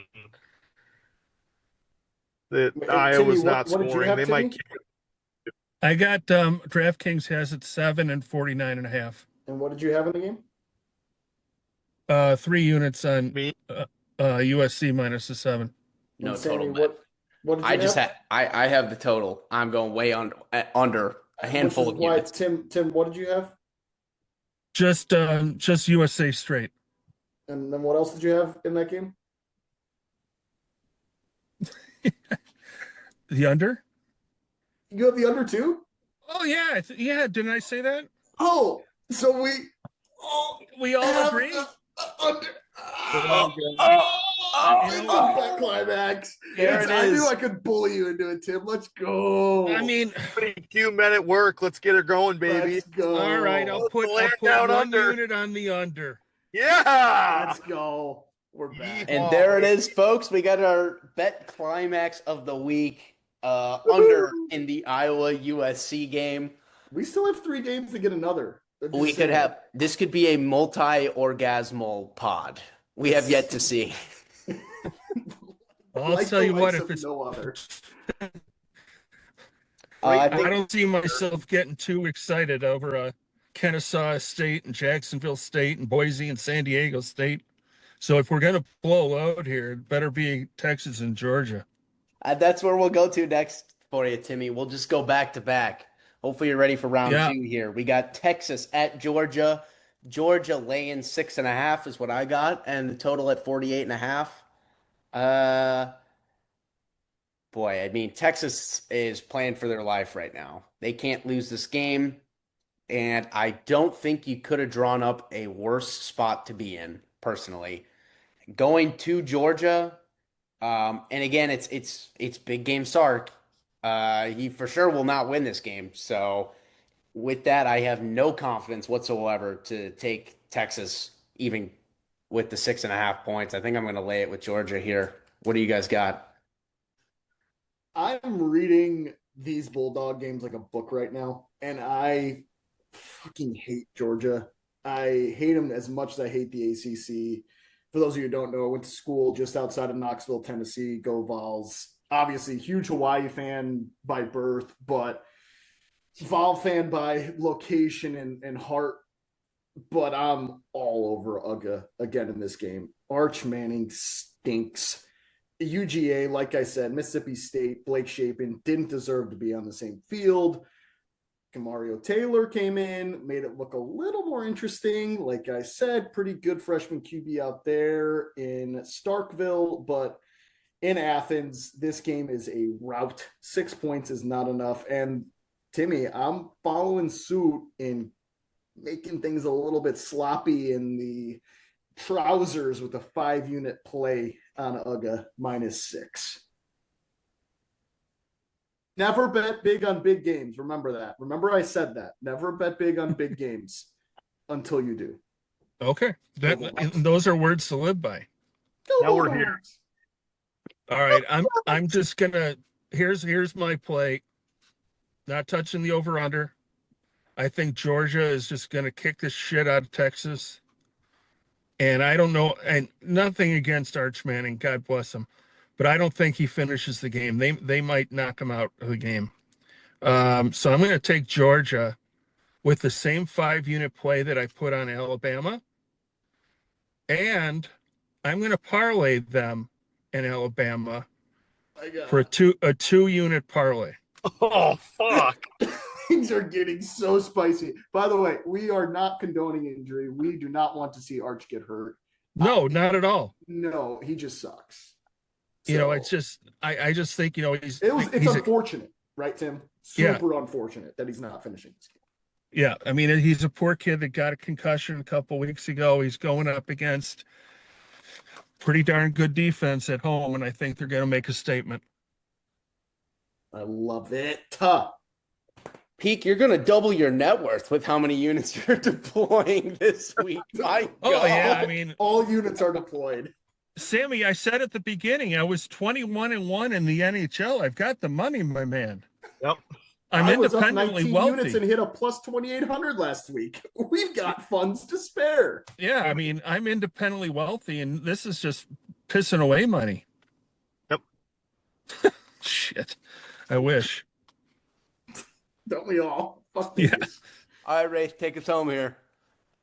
Iowa's Timmy, not what did you scoring. have, They Timmy? might kick it. I got DraftKings has it 7 and 49.5. And what did you have in the game? 3 units on Me, USC minus the 7. No And Sammy, total bet. what did you I just have? I have the total. I'm going way under a handful Which of is why, units. Tim, what did you have? Just USA straight. And then what else did you have in that game? The under? You have the under 2? Oh yeah, yeah. Didn't I say that? Oh, so we all have agree? the under. Oh, It's that climax. There it I knew is. I could bully you into it, Tim. Let's go. I mean, 22 minute work. Let's get her going, baby. Let's go. all right. I'll put down 1 under. unit on the under. Yeah. Let's go. We're back. And there it is, folks. We got our bet climax of the week under in the Iowa USC game. We still have 3 games to get another. We could have this could be a multi-orgasmal pod. We have yet to see. I'll tell you what, if it's no other. I don't see myself getting too excited over Kennesaw State and Jacksonville State and Boise and San Diego State. So if we're going to blow a load here, it better be Texas and Georgia. That's where we'll go to next for you, Timmy. We'll just go back to back. Hopefully you're ready for round 2 here. We got Texas at Georgia. Georgia laying 6.5 is what I got, and the total at 48.5. Boy, I mean, Texas is playing for their life right now. They can't lose this game, and I don't think you could have drawn up a worse spot to be in, personally. Going to Georgia, and again, it's big game Sark. He for sure will not win this game. So with that, I have no confidence whatsoever to take Texas, even with the 6.5 points. I think I'm going to lay it with Georgia here. What do you guys got? I'm reading these Bulldog games like a book right now, and I fucking hate Georgia. I hate them as much as I hate the ACC. For those of you who don't know, I went to school just outside of Knoxville, Tennessee. Go Vols. Obviously, huge Hawaii fan by birth, but Vol fan by location and heart. But I'm all over Uga again in this game. Arch Manning stinks. UGA, like I said, Mississippi State, Blake Shapen didn't deserve to be on the same field. Kamario Taylor came in, made it look a little more interesting. Like I said, pretty good freshman QB out there in Starkville, but in Athens, this game is a rout. 6 points is not enough. And Timmy, I'm following suit in making things a little bit sloppy in the trousers with a 5-unit play on UGA -6. Never bet big on big games. Remember that. Remember I said that. Never bet big on big games until you do. Okay. Those are words to live by. Now we're here. All right. I'm just gonna here's my play. Not touching the over-under. I think Georgia is just going to kick the shit out of Texas. And I don't know, and nothing against Arch Manning, God bless him, but I don't think he finishes the game. They might knock him out of the game. So I'm going to take Georgia with the same 5-unit play that I put on Alabama, and I'm going to parlay them in Alabama for a 2-unit parlay. Oh fuck! Things are getting so spicy. By the way, we are not condoning injury. We do not want to see Arch get hurt. No, not at all. No, he just sucks. It's just I just think it's he's unfortunate, right, Tim? Super unfortunate that he's not finishing this game. Yeah, I mean he's a poor kid that got a concussion a couple weeks ago. He's going up against pretty darn good defense at home, and I think they're going to make a statement. I love it. Peak, you're going to double your net worth with how many units you're deploying this week. My God. Yeah, I mean, all units are deployed. Sammy, I said at the beginning, I was 21-1 in the NHL. I've got the money, my man. Yep. I'm independently wealthy. Units and hit a plus 2,800 last week. We've got funds to spare. Yeah, I mean, I'm independently wealthy, and this is just pissing away money. Yep. Shit. I wish. Don't we all? Fuck yeah. All right, Rafe, take us home here.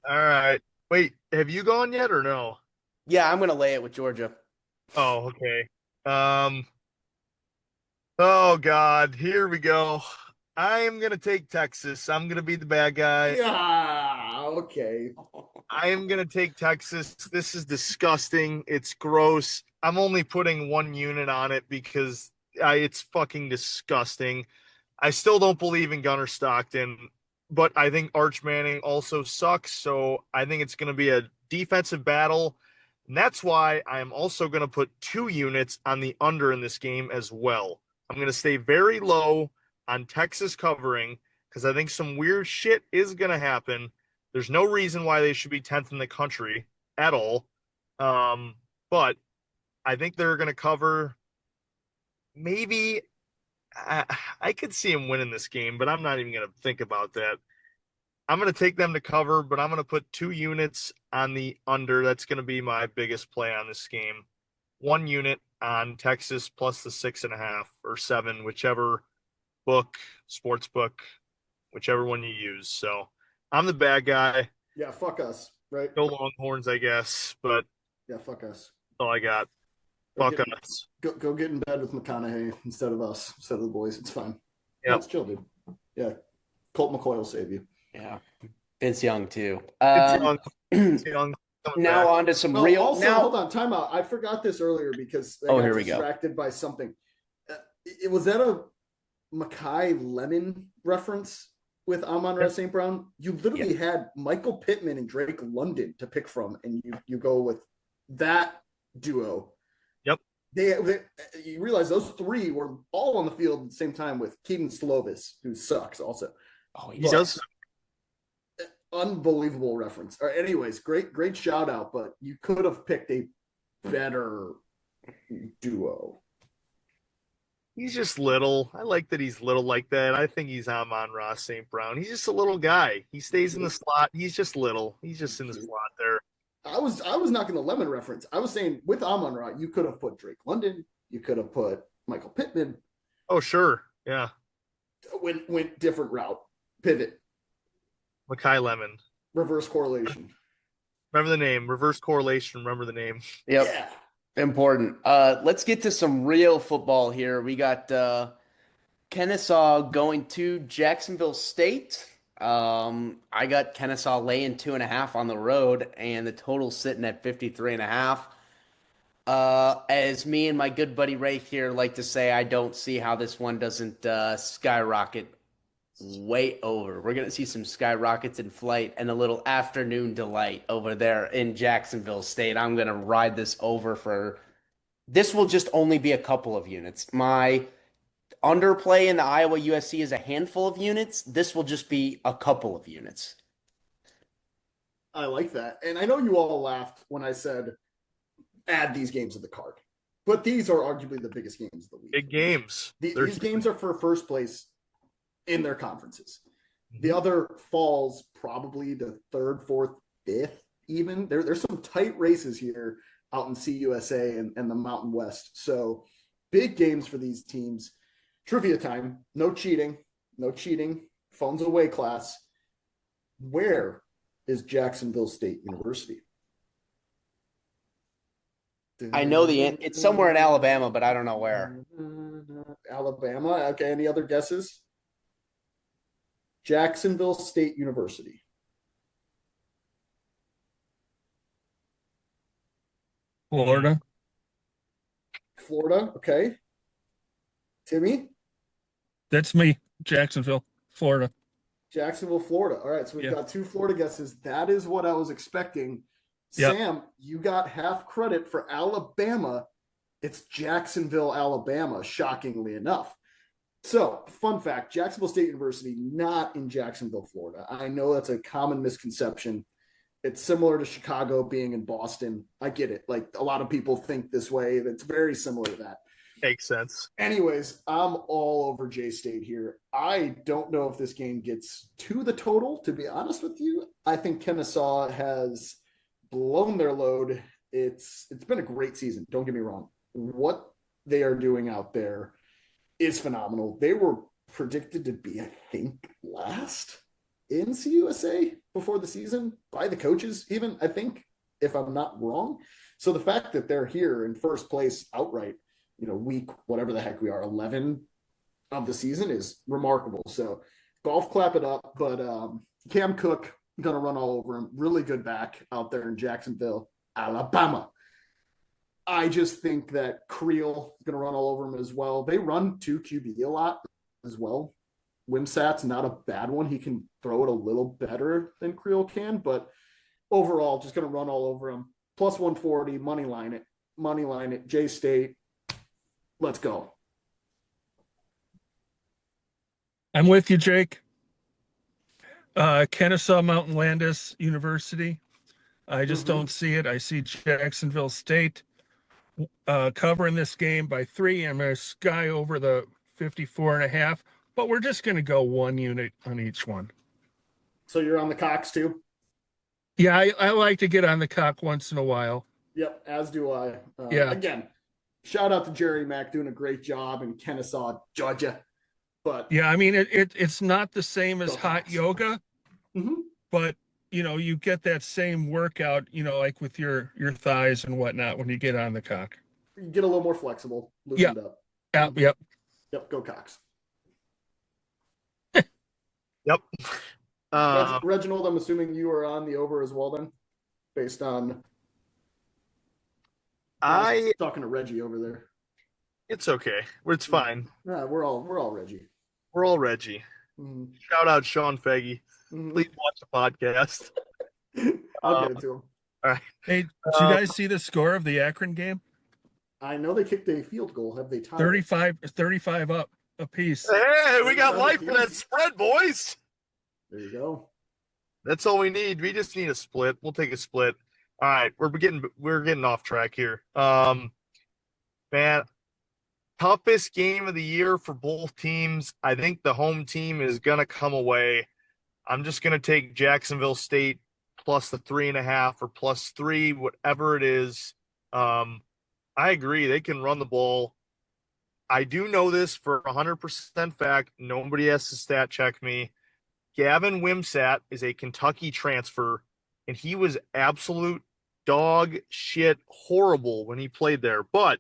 All right. Wait, have you gone yet or no? Yeah, I'm going to lay it with Georgia. Oh, okay. Oh God, here we go. I am gonna take Texas. I'm gonna be the bad guy. Yeah, okay. I am gonna take Texas. This is disgusting. It's gross. I'm only putting 1 unit on it because it's fucking disgusting. I still don't believe in Gunnar Stockton, but I think Arch Manning also sucks. So I think it's gonna be a defensive battle. And that's why I am also gonna put 2 units on the under in this game as well. I'm going to stay very low on Texas covering because I think some weird shit is going to happen. There's no reason why they should be 10th in the country at all. But I think they're going to cover. Maybe I could see them winning this game, but I'm not even going to think about that. I'm going to take them to cover, but I'm going to put 2 units on the under. That's going to be my biggest play on this game. 1 unit on Texas plus the 6.5 or 7, whichever sports book, whichever one you use. So I'm the bad guy. Yeah, fuck us, right? Go Longhorns, I guess, but yeah, fuck us. That's all I got. Fuck us. Go get in bed with McConaughey instead of us, instead of the boys. It's fine. Yeah, it's chill, dude. Yeah, Colt McCoy will save you. Yeah, Vince Young too. Vince Young. Now on to some real. Also, now, hold on, time out. I forgot this earlier because I got here we go. distracted by something. Was that a Mackay Lemon reference with Amon-Ra St. Brown? You literally had Michael Pittman and Drake London to pick from, and you go with that duo. Yep. You realize those 3 were all on the field at the same time with Keaton Slovis, who sucks also. Oh, he does. Unbelievable reference. All right, anyways, great shout out, but you could have picked a better duo. He's just little. I like that he's little like that. I think he's Amon-Ra St. Brown. He's just a little guy. He stays in the slot. He's just little. He's just in the slot there. I was not going to Lemon reference. I was saying with Amon-Ra, you could have put Drake London. You could have put Michael Pittman. Oh, sure. Yeah. Went different route. Pivot. Mackay Lemon. Reverse correlation. Remember the name. Reverse correlation. Remember the name. Yep. Yeah. Important. Let's get to some real football here. We got Kennesaw going to Jacksonville State. I got Kennesaw laying 2.5 on the road, and the total sitting at 53.5. As me and my good buddy Ray here like to say, I don't see how this one doesn't skyrocket way over. We're going to see some skyrockets in flight and a little afternoon delight over there in Jacksonville State. I'm going to ride this over this will just only be a couple of units. My underplay in the Iowa USC is a handful of units. This will just be a couple of units. I like that. And I know you all laughed when I said add these games to the card, but these are arguably the biggest games of the week. Big games. These games are for first place in their conferences. Mm-hmm. The other falls probably to third, fourth, fifth, even. There's some tight races here out in CUSA and the Mountain West. So big games for these teams. Trivia time. No cheating. No cheating. Phones away, class. Where is Jacksonville State University? I know it's somewhere in Alabama, but I don't know where. Alabama. Okay. Any other guesses? Jacksonville State University. Florida. Florida. Okay. Timmy? That's me. Jacksonville, Florida. Jacksonville, Florida. All right. So we've got 2 Florida guesses. That is what I was expecting. Yep. Sam, you got half credit for Alabama. It's Jacksonville, Alabama, shockingly enough. So, fun fact, Jacksonville State University, not in Jacksonville, Florida. I know that's a common misconception. It's similar to Chicago being in Boston. I get it. Like, a lot of people think this way. It's very similar to that. Makes sense. Anyways, I'm all over J-State here. I don't know if this game gets to the total, to be honest with you. I think Kennesaw has blown their load. It's been a great season. Don't get me wrong. What they are doing out there is phenomenal. They were predicted to be, I think, last in CUSA before the season by the coaches, even, I think, if I'm not wrong. So the fact that they're here in first place outright, week, whatever the heck we are, 11 of the season is remarkable. So golf clap it up. But Cam Cook, going to run all over him. Really good back out there in Jacksonville, Alabama. I just think that Creel is going to run all over him as well. They run 2 QB a lot as well. Wimsat's not a bad one. He can throw it a little better than Creel can, but overall, just going to run all over him. Plus 140, money line it. J-State, let's go. I'm with you, Jake. Kennesaw Mountain Landis University. I just don't see it. I see Jacksonville State covering this game by 3. I'm going to sky over the 54.5, but we're just going to go 1 unit on each one. So you're on the Cox too? Yeah, I like to get on the cock once in a while. Yep, as do I. Yeah. Again, shout out to Jerry Mack doing a great job in Kennesaw, Georgia. But yeah, I mean, it's not the same as Go hot Cox. yoga, but you get that same workout, like with your thighs and whatnot when you get on the cock. you get a little more flexible, loosened up. Yep. Yep, go Cox. Yep. Reginald, I'm assuming you are on the over as well then, based on I was talking to Reggie over there. It's okay. It's fine. We're all Reggie. We're all Reggie. Mm-hmm. Shout out Sean Feggy. Mm-hmm. Please watch the podcast. I'll get it to him. All right. Hey, did you guys see the score of the Akron game? I know they kicked a field goal. Have they tied? 35 up a piece. Hey, we got life for that spread, boys. There you go. That's all we need. We just need a split. We'll take a split. All right, we're getting off track here. Man, toughest game of the year for both teams. I think the home team is gonna come away. I'm just gonna take Jacksonville State plus the 3.5 or plus 3, whatever it is. I agree. They can run the ball. I do know this for 100% fact. Nobody has to stat check me. Gavin Wimsatt is a Kentucky transfer, and he was absolute dog shit horrible when he played there. But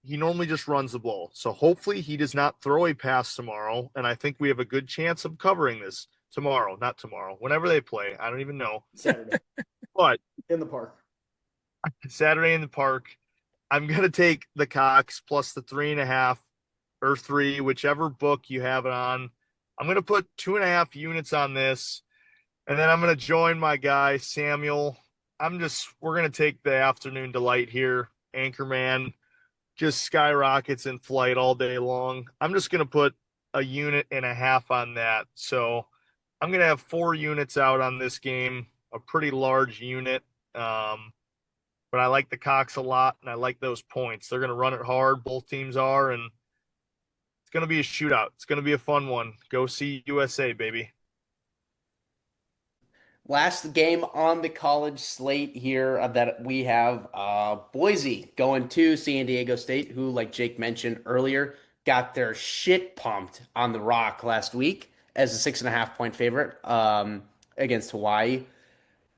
he normally just runs the ball. So hopefully he does not throw a pass tomorrow, and I think we have a good chance of covering this tomorrow. Not tomorrow. Whenever they play. I don't even know. Saturday. But in the park. Saturday in the park. I'm going to take the Cox plus the 3.5 or 3, whichever book you have it on. I'm going to put 2.5 units on this, and then I'm going to join my guy, Samuel. We're going to take the afternoon delight here. Anchorman just skyrockets in flight all day long. I'm just going to put 1.5 units on that. So I'm going to have 4 units out on this game, a pretty large unit. But I like the Cox a lot, and I like those points. They're going to run it hard. Both teams are, and it's gonna be a shootout. It's gonna be a fun one. Go see USA, baby. Last game on the college slate here that we have Boise going to San Diego State, who, like Jake mentioned earlier, got their shit pumped on the Rock last week as a 6.5 point favorite against Hawaii.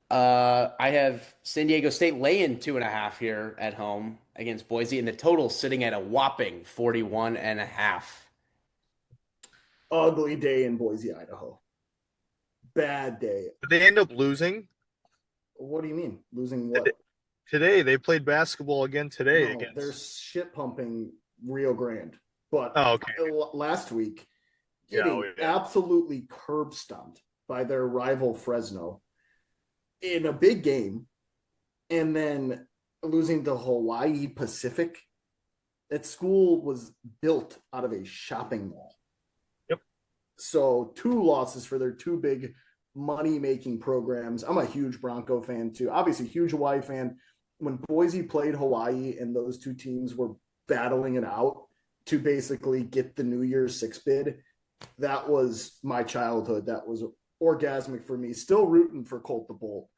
I have San Diego State laying 2.5 here at home against Boise, and the total sitting at a whopping 41.5. Ugly day in Boise, Idaho. Bad day. Did they end up losing? What do you mean? Losing what? Today they played basketball again today No, they're against. shit pumping Rio Grande. But Oh, okay. last week, Yeah, getting oh, yeah. absolutely curb stomped by their rival Fresno in a big game, and then losing to Hawaii Pacific. That school was built out of a shopping mall. Yep. So 2 losses for their 2 big money-making programs. I'm a huge Bronco fan too. Obviously, huge Hawaii fan. When Boise played Hawaii and those 2 teams were battling it out to basically get the New Year's 6 bid, that was my childhood. That was orgasmic for me. Still rooting for Colt the Bolt,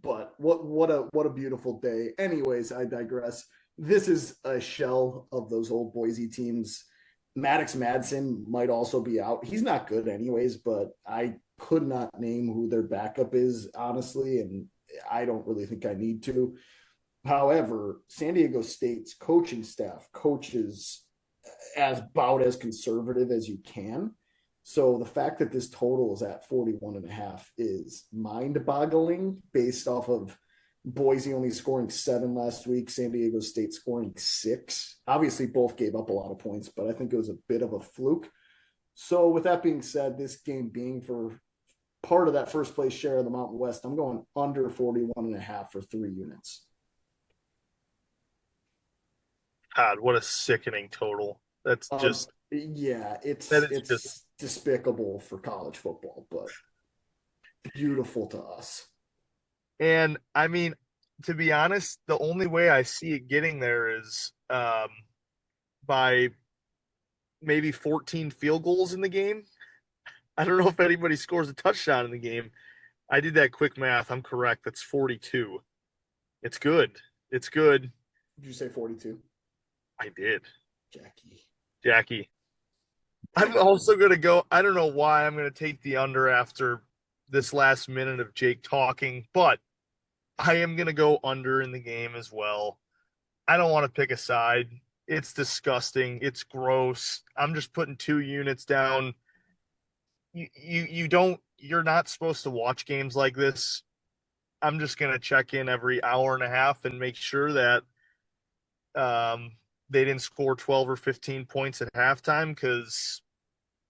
but what a beautiful day. Anyways, I digress. This is a shell of those old Boise teams. Maddox Madsen might also be out. He's not good anyways, but I could not name who their backup is, honestly, and I don't really think I need to. However, San Diego State's coaching staff coaches about as conservative as you can. So the fact that this total is at 41.5 is mind-boggling based off of Boise only scoring 7 last week, San Diego State scoring 6. Obviously, both gave up a lot of points, but I think it was a bit of a fluke. So with that being said, this game being for part of that first place share of the Mountain West, I'm going under 41.5 for 3 units. God, what a sickening total. That's just yeah, it's that is just despicable for college football, but beautiful to us. and I mean, to be honest, the only way I see it getting there is by maybe 14 field goals in the game. I don't know if anybody scores a touchdown in the game. I did that quick math. I'm correct. That's 42. It's good. It's good. Did you say 42? I did. Jackie. I'm also going to go. I don't know why I'm going to take the under after this last minute of Jake talking, but I am going to go under in the game as well. I don't want to pick a side. It's disgusting. It's gross. I'm just putting 2 units down. You're not supposed to watch games like this. I'm just going to check in every hour and a half and make sure that they didn't score 12 or 15 points at halftime, because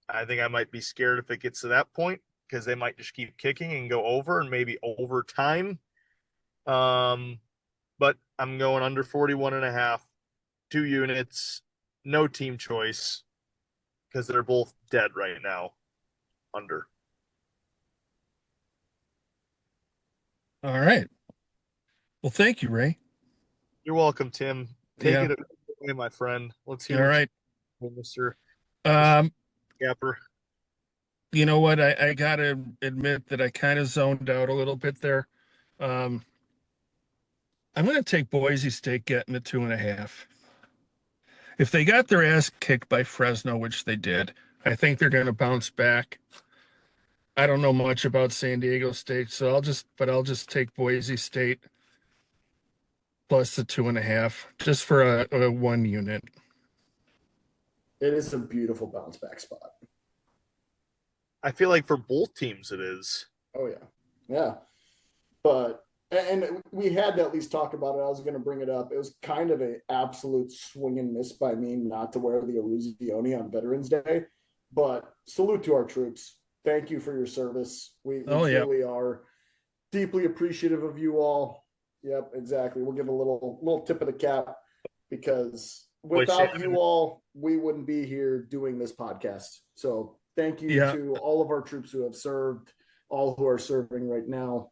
I think I might be scared if it gets to that point, because they might just keep kicking and go over and maybe overtime. But I'm going under 41.5, 2 units, no team choice, because they're both dead right now. Under. All right. Well, thank you, Ray. You're welcome, Tim. Take Yeah. it away, my friend. Let's hear All what right. you think, Mr. Um, Gapper. you know what? I gotta admit that I kind of zoned out a little bit there. I'm gonna take Boise State getting the 2.5. If they got their ass kicked by Fresno, which they did, I think they're gonna bounce back. I don't know much about San Diego State, so I'll just take Boise State plus the 2.5, just for a 1 unit. It is a beautiful bounce back spot. I feel like for both teams it is. Oh yeah. But and we had to at least talk about it. I was going to bring it up. It was kind of an absolute swing and miss by me not to wear the Illusione on Veterans Day. But salute to our troops. Thank you for your service. We truly are deeply appreciative of you all. Yep, exactly. We'll give a little tip of the cap, because without you all, we wouldn't be here doing this podcast. So thank you to all of our troops who have served, all who are serving right now.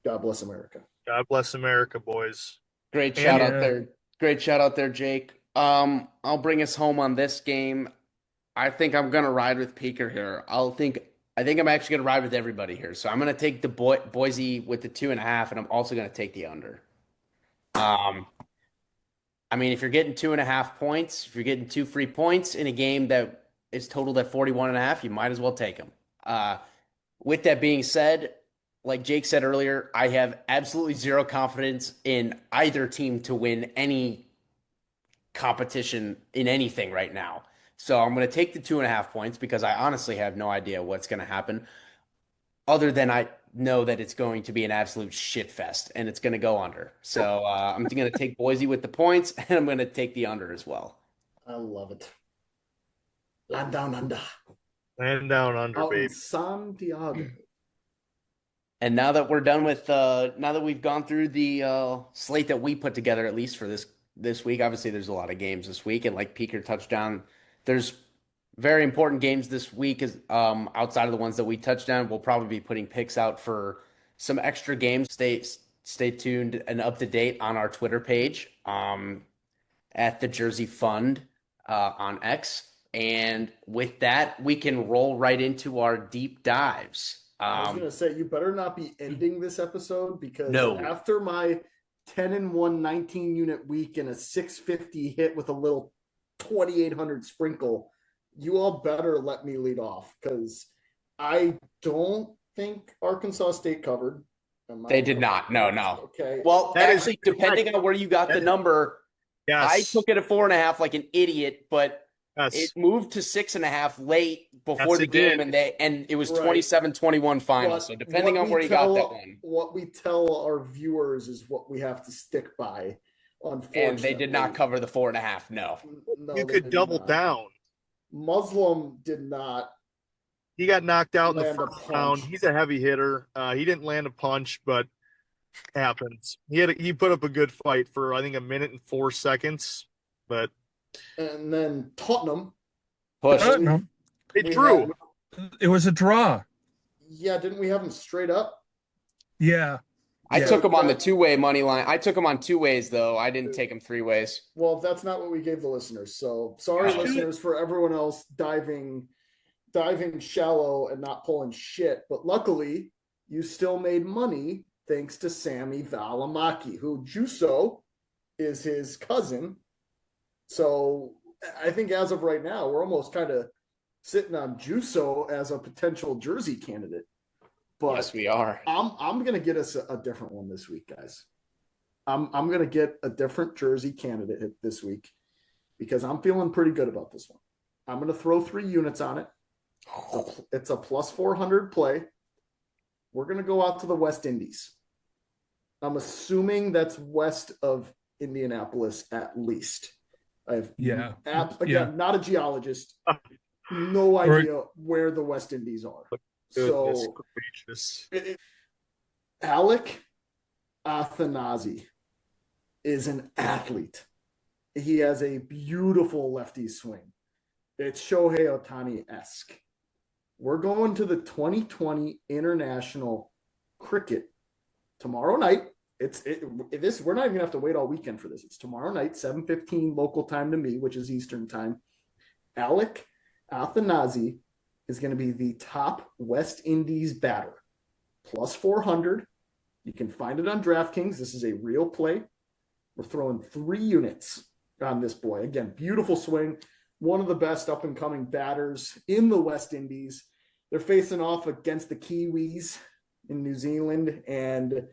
God bless America. God bless America, boys. Great shout out there. Great shout out there, Jake. I'll bring us home on this game. I think I'm gonna ride with Peaker here. I think I'm actually gonna ride with everybody here. So I'm gonna take the Boise with the 2.5, and I'm also gonna take the under. Um, I mean, if you're getting 2.5 points, if you're getting 2 free points in a game that is totaled at 41.5, you might as well take them. With that being said, like Jake said earlier, I have absolutely zero confidence in either team to win any competition in anything right now. So I'm going to take the 2.5 points because I honestly have no idea what's going to happen, other than I know that it's going to be an absolute shit fest and it's going to go under. So I'm going to take Boise with the points, and I'm going to take the under as well. I love it. Land down under. And down under, Out in baby. Santiago. And now that we're done with, now that we've gone through the slate that we put together, at least for this week, obviously there's a lot of games this week, and like Peaker touched on, there's very important games this week. Is outside of the ones that we touched on, we'll probably be putting picks out for some extra games. Stay tuned and up to date on our Twitter page, at the Jersey Fund on X. And with that, we can roll right into our deep dives. I was gonna say you better not be ending this episode because No. after my 10-1 19-unit week and a 650 hit with a little 2800 sprinkle, you all better let me lead off because I don't think Arkansas State covered. They did not. No. Okay. Well, That is actually, depending on where you got the number, Yes. I took it at 4.5 like an idiot, but Yes. it moved to 6.5 late before Yes, the it game, did. and it was Right. 27-21 final. But So depending what on we where you got tell- that one, what we tell our viewers is what we have to stick by. Unfortunately, and they did not cover the 4.5. No, No, You they could did double not. down. Muslim did not. He got knocked out in the Land a first round. punch. He's a heavy hitter. He didn't land a punch, but happens. He put up a good fight for I think 1 minute and 4 seconds, but And then Tottenham. push. No, it we drew. had- it was a draw. yeah, didn't we have them straight up? Yeah. I Yeah. took him on the two-way money line. I took him on two ways though. I didn't take him three ways. Well, that's not what we gave the listeners. So sorry, Oh. listeners, for everyone else diving shallow and not pulling shit. But luckily, you still made money thanks to Sammy Valimaki, who Juso is his cousin. So I think as of right now, we're almost kind of sitting on Juso as a potential jersey candidate. But Yes, we are. I'm gonna get us a different one this week, guys. I'm gonna get a different jersey candidate this week because I'm feeling pretty good about this one. I'm gonna throw 3 units on it. It's a plus 400 play. We're gonna go out to the West Indies. I'm assuming that's west of Indianapolis at least. I have Yeah. again, Yeah. not a geologist, no idea where the West Indies are. Goodness So gracious. Alec Athanasi is an athlete. He has a beautiful lefty swing. It's Shohei Ohtani-esque. We're going to the 2020 International Cricket tomorrow night. We're not even gonna have to wait all weekend for this. It's tomorrow night, 7:15 local time to me, which is Eastern time. Alec Athanasi is going to be the top West Indies batter. Plus 400. You can find it on DraftKings. This is a real play. We're throwing 3 units on this boy. Again, beautiful swing. One of the best up and coming batters in the West Indies. They're facing off against the Kiwis in New Zealand. And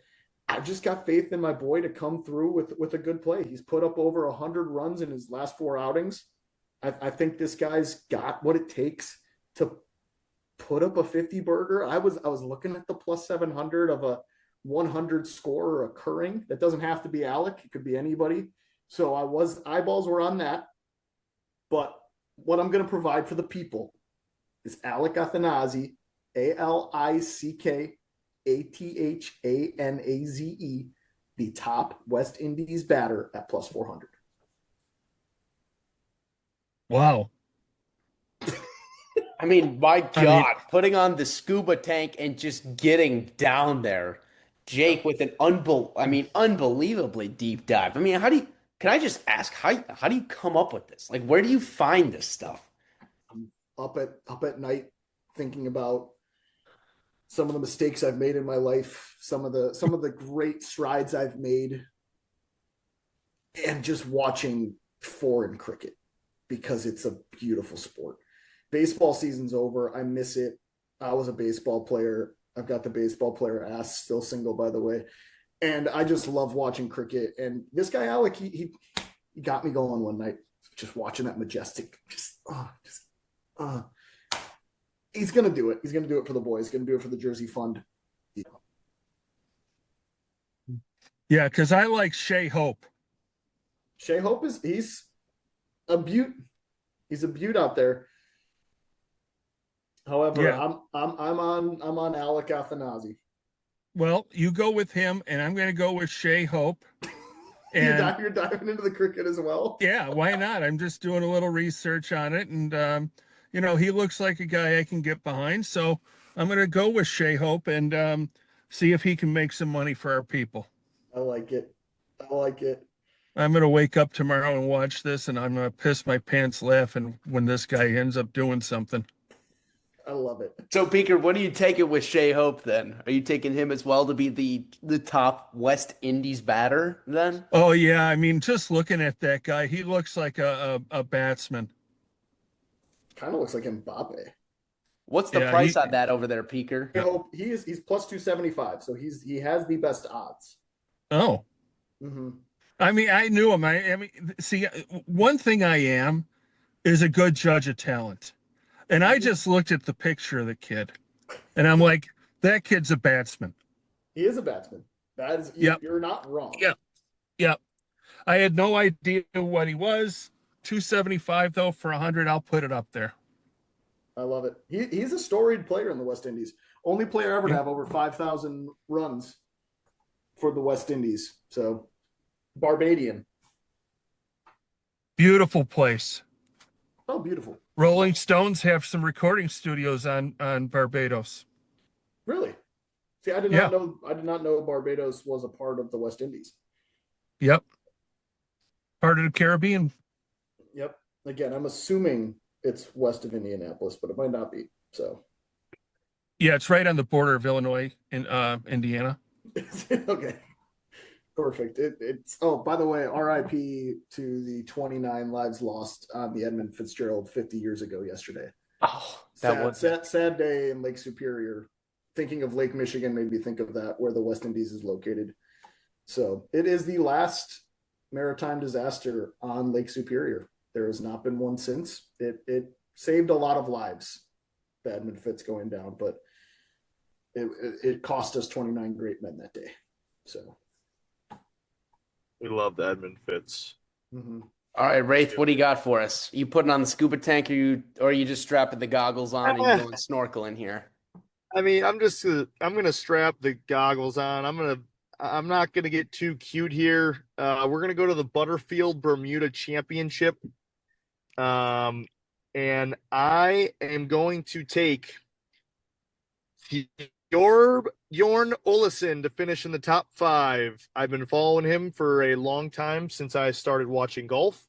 I've just got faith in my boy to come through with a good play. He's put up over 100 runs in his last 4 outings. I think this guy's got what it takes to put up a 50 burger. I was looking at the plus 700 of a 100 score occurring. That doesn't have to be Alec. It could be anybody. So eyeballs were on that. But what I'm going to provide for the people is Alec Athanasi, ALICKATHANAZE, the top West Indies batter at plus 400. Wow. I mean, my I mean- God, putting on the scuba tank and just getting down there, Jake, with an unbelievably deep dive. I mean, can I just ask, how do you come up with this? Like, where do you find this stuff? I'm up at night thinking about some of the mistakes I've made in my life, some of the great strides I've made, and just watching foreign cricket because it's a beautiful sport. Baseball season's over. I miss it. I was a baseball player. I've got the baseball player ass, still single, by the way. And I just love watching cricket. And this guy, Alec, he got me going one night, just watching that majestic, he's going to do it. He's going to do it for the boys. He's going to do it for the Jersey Fund. Yeah, because I like Shea Hope. Shea Hope he's a beaut. He's a beaut out there. However, Yeah. I'm on Alec Athanasi. Well, you go with him, and I'm going to go with Shea Hope. And You're diving into the cricket as well. yeah, why not? I'm just doing a little research on it, and he looks like a guy I can get behind. So I'm going to go with Shea Hope and see if he can make some money for our people. I like it. I like it. I'm going to wake up tomorrow and watch this, and I'm going to piss my pants laughing when this guy ends up doing something. I love it. So, Beaker, what do you take it with Shea Hope then? Are you taking him as well to be the top West Indies batter then? Oh, yeah. I mean, just looking at that guy, he looks like a batsman. Kind of looks like Mbappe. What's the price on that over there, Peaker? I hope he's plus 275, so he has the best odds. Oh. Mm-hmm. I mean, I knew him. I mean, see, one thing I am is a good judge of talent. And I just looked at the picture of the kid, and I'm like, that kid's a batsman. He is a batsman. That is, Yep. You're not wrong. Yeah. I had no idea what he was. 275 though for 100, I'll put it up there. I love it. He's a storied player in the West Indies. Only player ever to have over 5,000 runs for the West Indies. So, Barbadian. Beautiful place. Oh, beautiful. Rolling Stones have some recording studios on Barbados. Really? See, I did not know Barbados was a part of the West Indies. Yep. Part of the Caribbean. Yep. Again, I'm assuming it's west of Indianapolis, but it might not be. So. Yeah, it's right on the border of Illinois and Indiana. Okay. Perfect. It's by the way, RIP to the 29 lives lost on the Edmund Fitzgerald 50 years ago yesterday. Oh, sad day in Lake Superior. Thinking of Lake Michigan made me think of that, where the West Indies is located. So it is the last maritime disaster on Lake Superior. There has not been one since. It saved a lot of lives, the Edmund Fitz going down, but it cost us 29 great men that day. So. We love the Edmund Fitz. Mm-hmm. All right, Wraith, what do you got for us? You putting on the scuba tank, or are you just strapping the goggles on and you going snorkeling here? I mean, I'm gonna strap the goggles on. I'm not gonna get too cute here. We're gonna go to the Butterfield Bermuda Championship. And I am going to take Bjorn Olesen to finish in the top 5. I've been following him for a long time, since I started watching golf.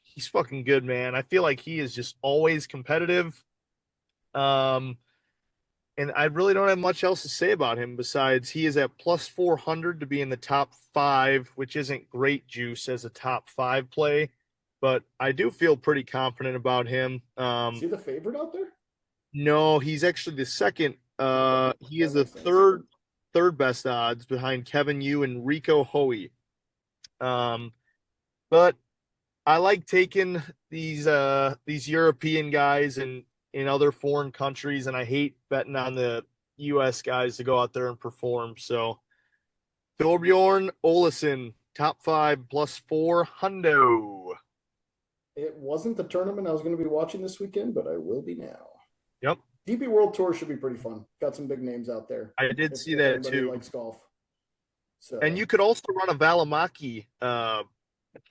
He's fucking good, man. I feel like he is just always competitive. And I really don't have much else to say about him besides he is at plus 400 to be in the top 5, which isn't great juice as a top 5 play, but I do feel pretty confident about him. Is he the favorite out there? No, he's actually the second. He is the third best odds behind Kevin Yu and Rico Hoey. But I like taking these European guys and in other foreign countries, and I hate betting on the U.S. guys to go out there and perform. So, Thorbjorn Olesen, top 5 plus 400. It wasn't the tournament I was going to be watching this weekend, but I will be now. Yep. DP World Tour should be pretty fun. Got some big names out there. I did see that too. Likes golf. So. And you could also run a Valimaki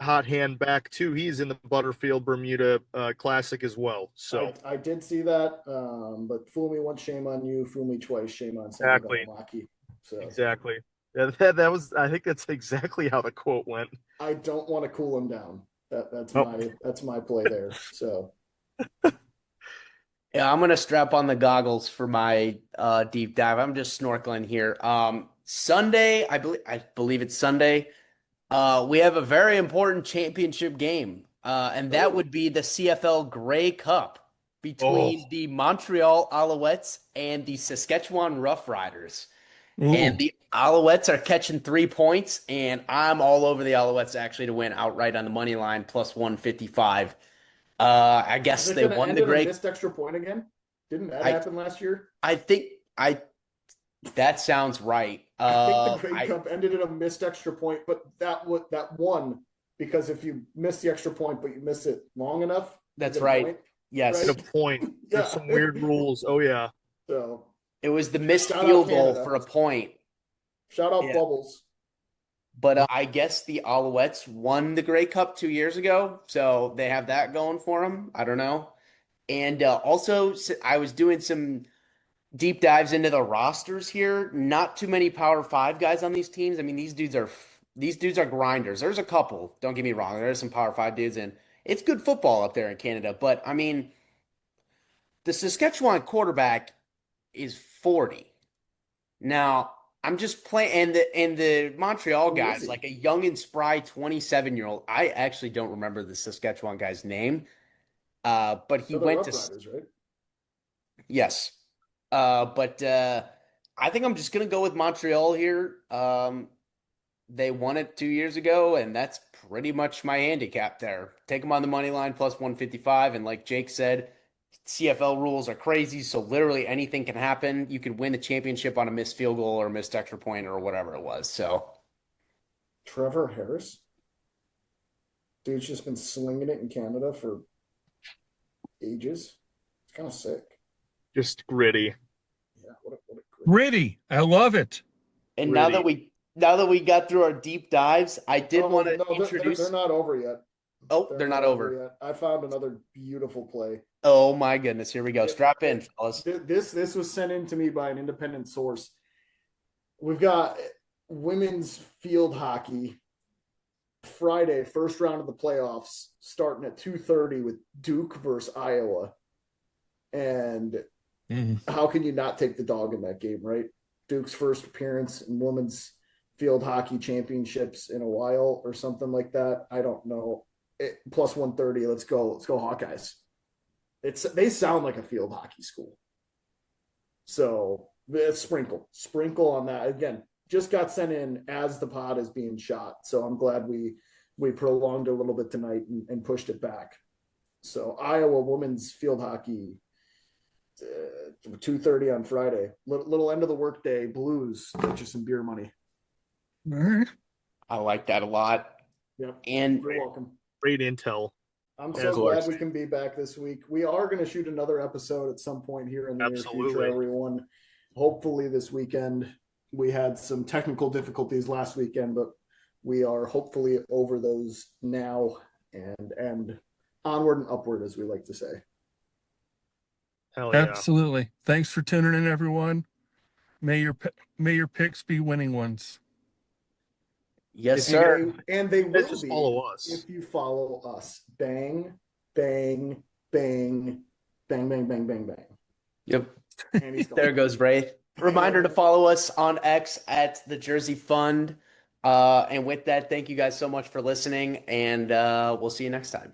hot hand back too. He's in the Butterfield Bermuda Classic as well. So I did see that, but fool me once, shame on you. Fool me twice, shame on exactly. Valimaki. So exactly. That was. I think that's exactly how the quote went. I don't want to cool him down. That's my play there. So Yeah, I'm gonna strap on the goggles for my deep dive. I'm just snorkeling here. Sunday, I believe it's Sunday. We have a very important championship game, and that Oh, would be the CFL Grey Cup Oh, between the Montreal Alouettes and the Saskatchewan Roughriders. And Ooh. the Alouettes are catching 3 points, and I'm all over the Alouettes actually to win outright on the money line plus 155. I is guess it they going to won end the in a Grey. missed extra point again? Didn't that I happen last year? I think I that sounds right. I think the Grey Cup ended in a missed extra point, but that won because if you miss the extra point, but you miss it long enough, you That's get a right. point, get a Yes. right? point. There's Yeah. some weird rules. Oh yeah. So It was the missed shout out field goal Canada. for a point. Shout out Yeah. Bubbles. But I guess the Alouettes won the Grey Cup 2 years ago, so they have that going for them. I don't know. And also, I was doing some deep dives into the rosters here. Not too many Power Five guys on these teams. I mean, these dudes are grinders. There's a couple. Don't get me wrong. There's some Power Five dudes, and it's good football up there in Canada. But I mean, the Saskatchewan quarterback is 40. Now, I'm just playing, and the Montreal Who is guys, he? like a young and spry 27-year-old. I actually don't remember the Saskatchewan guy's name, but he They're the went Rough to Riders, right? yes, but I think I'm just gonna go with Montreal here. They won it 2 years ago, and that's pretty much my handicap there. Take them on the money line plus 155, and like Jake said, CFL rules are crazy, so literally anything can happen. You could win the championship on a missed field goal or a missed extra point or whatever it was. So Trevor Harris. Dude's just been slinging it in Canada for ages. It's kind of sick. Just gritty. Yeah, what a great. Gritty. I love it. and now that Gritty. we got through our deep dives, I did Oh want to no, they're introduce. not over yet. Oh, They're they're not not over over. yet. I found another beautiful play. Oh my goodness, here we go. It, Strap in, it, fellas. this was sent in to me by an independent source. We've got women's field hockey Friday, first round of the playoffs, starting at 2:30 with Duke versus Iowa. And how can you not take the dog in that game, right? Duke's first appearance in women's field hockey championships in a while or something like that. I don't know. Plus 130. Let's go. Let's go Hawkeyes. They sound like a field hockey school. So sprinkle on that. Again, just got sent in as the pod is being shot. So I'm glad we prolonged a little bit tonight and pushed it back. So Iowa women's field hockey 2:30 on Friday. Little end of the workday blues. Get you some beer money. All right. I like that a lot. Yep. And You're welcome. Great intel. I'm As so glad always. we can be back this week. We are going to shoot another episode at some point here in the near future, Absolutely. everyone. Hopefully this weekend. We had some technical difficulties last weekend, but we are hopefully over those now and onward and upward, as we like to say. Hell yeah. Absolutely. Thanks for tuning in, everyone. May your picks be winning ones. yes, If you sir. And they will just be follow us. if you follow us. Bang, bang, bang, bang, bang, bang, bang, bang. Yep. And he's gone. There goes Wraith. Reminder to follow us on X at the Jersey Fund. And with that, thank you guys so much for listening, and we'll see you next time.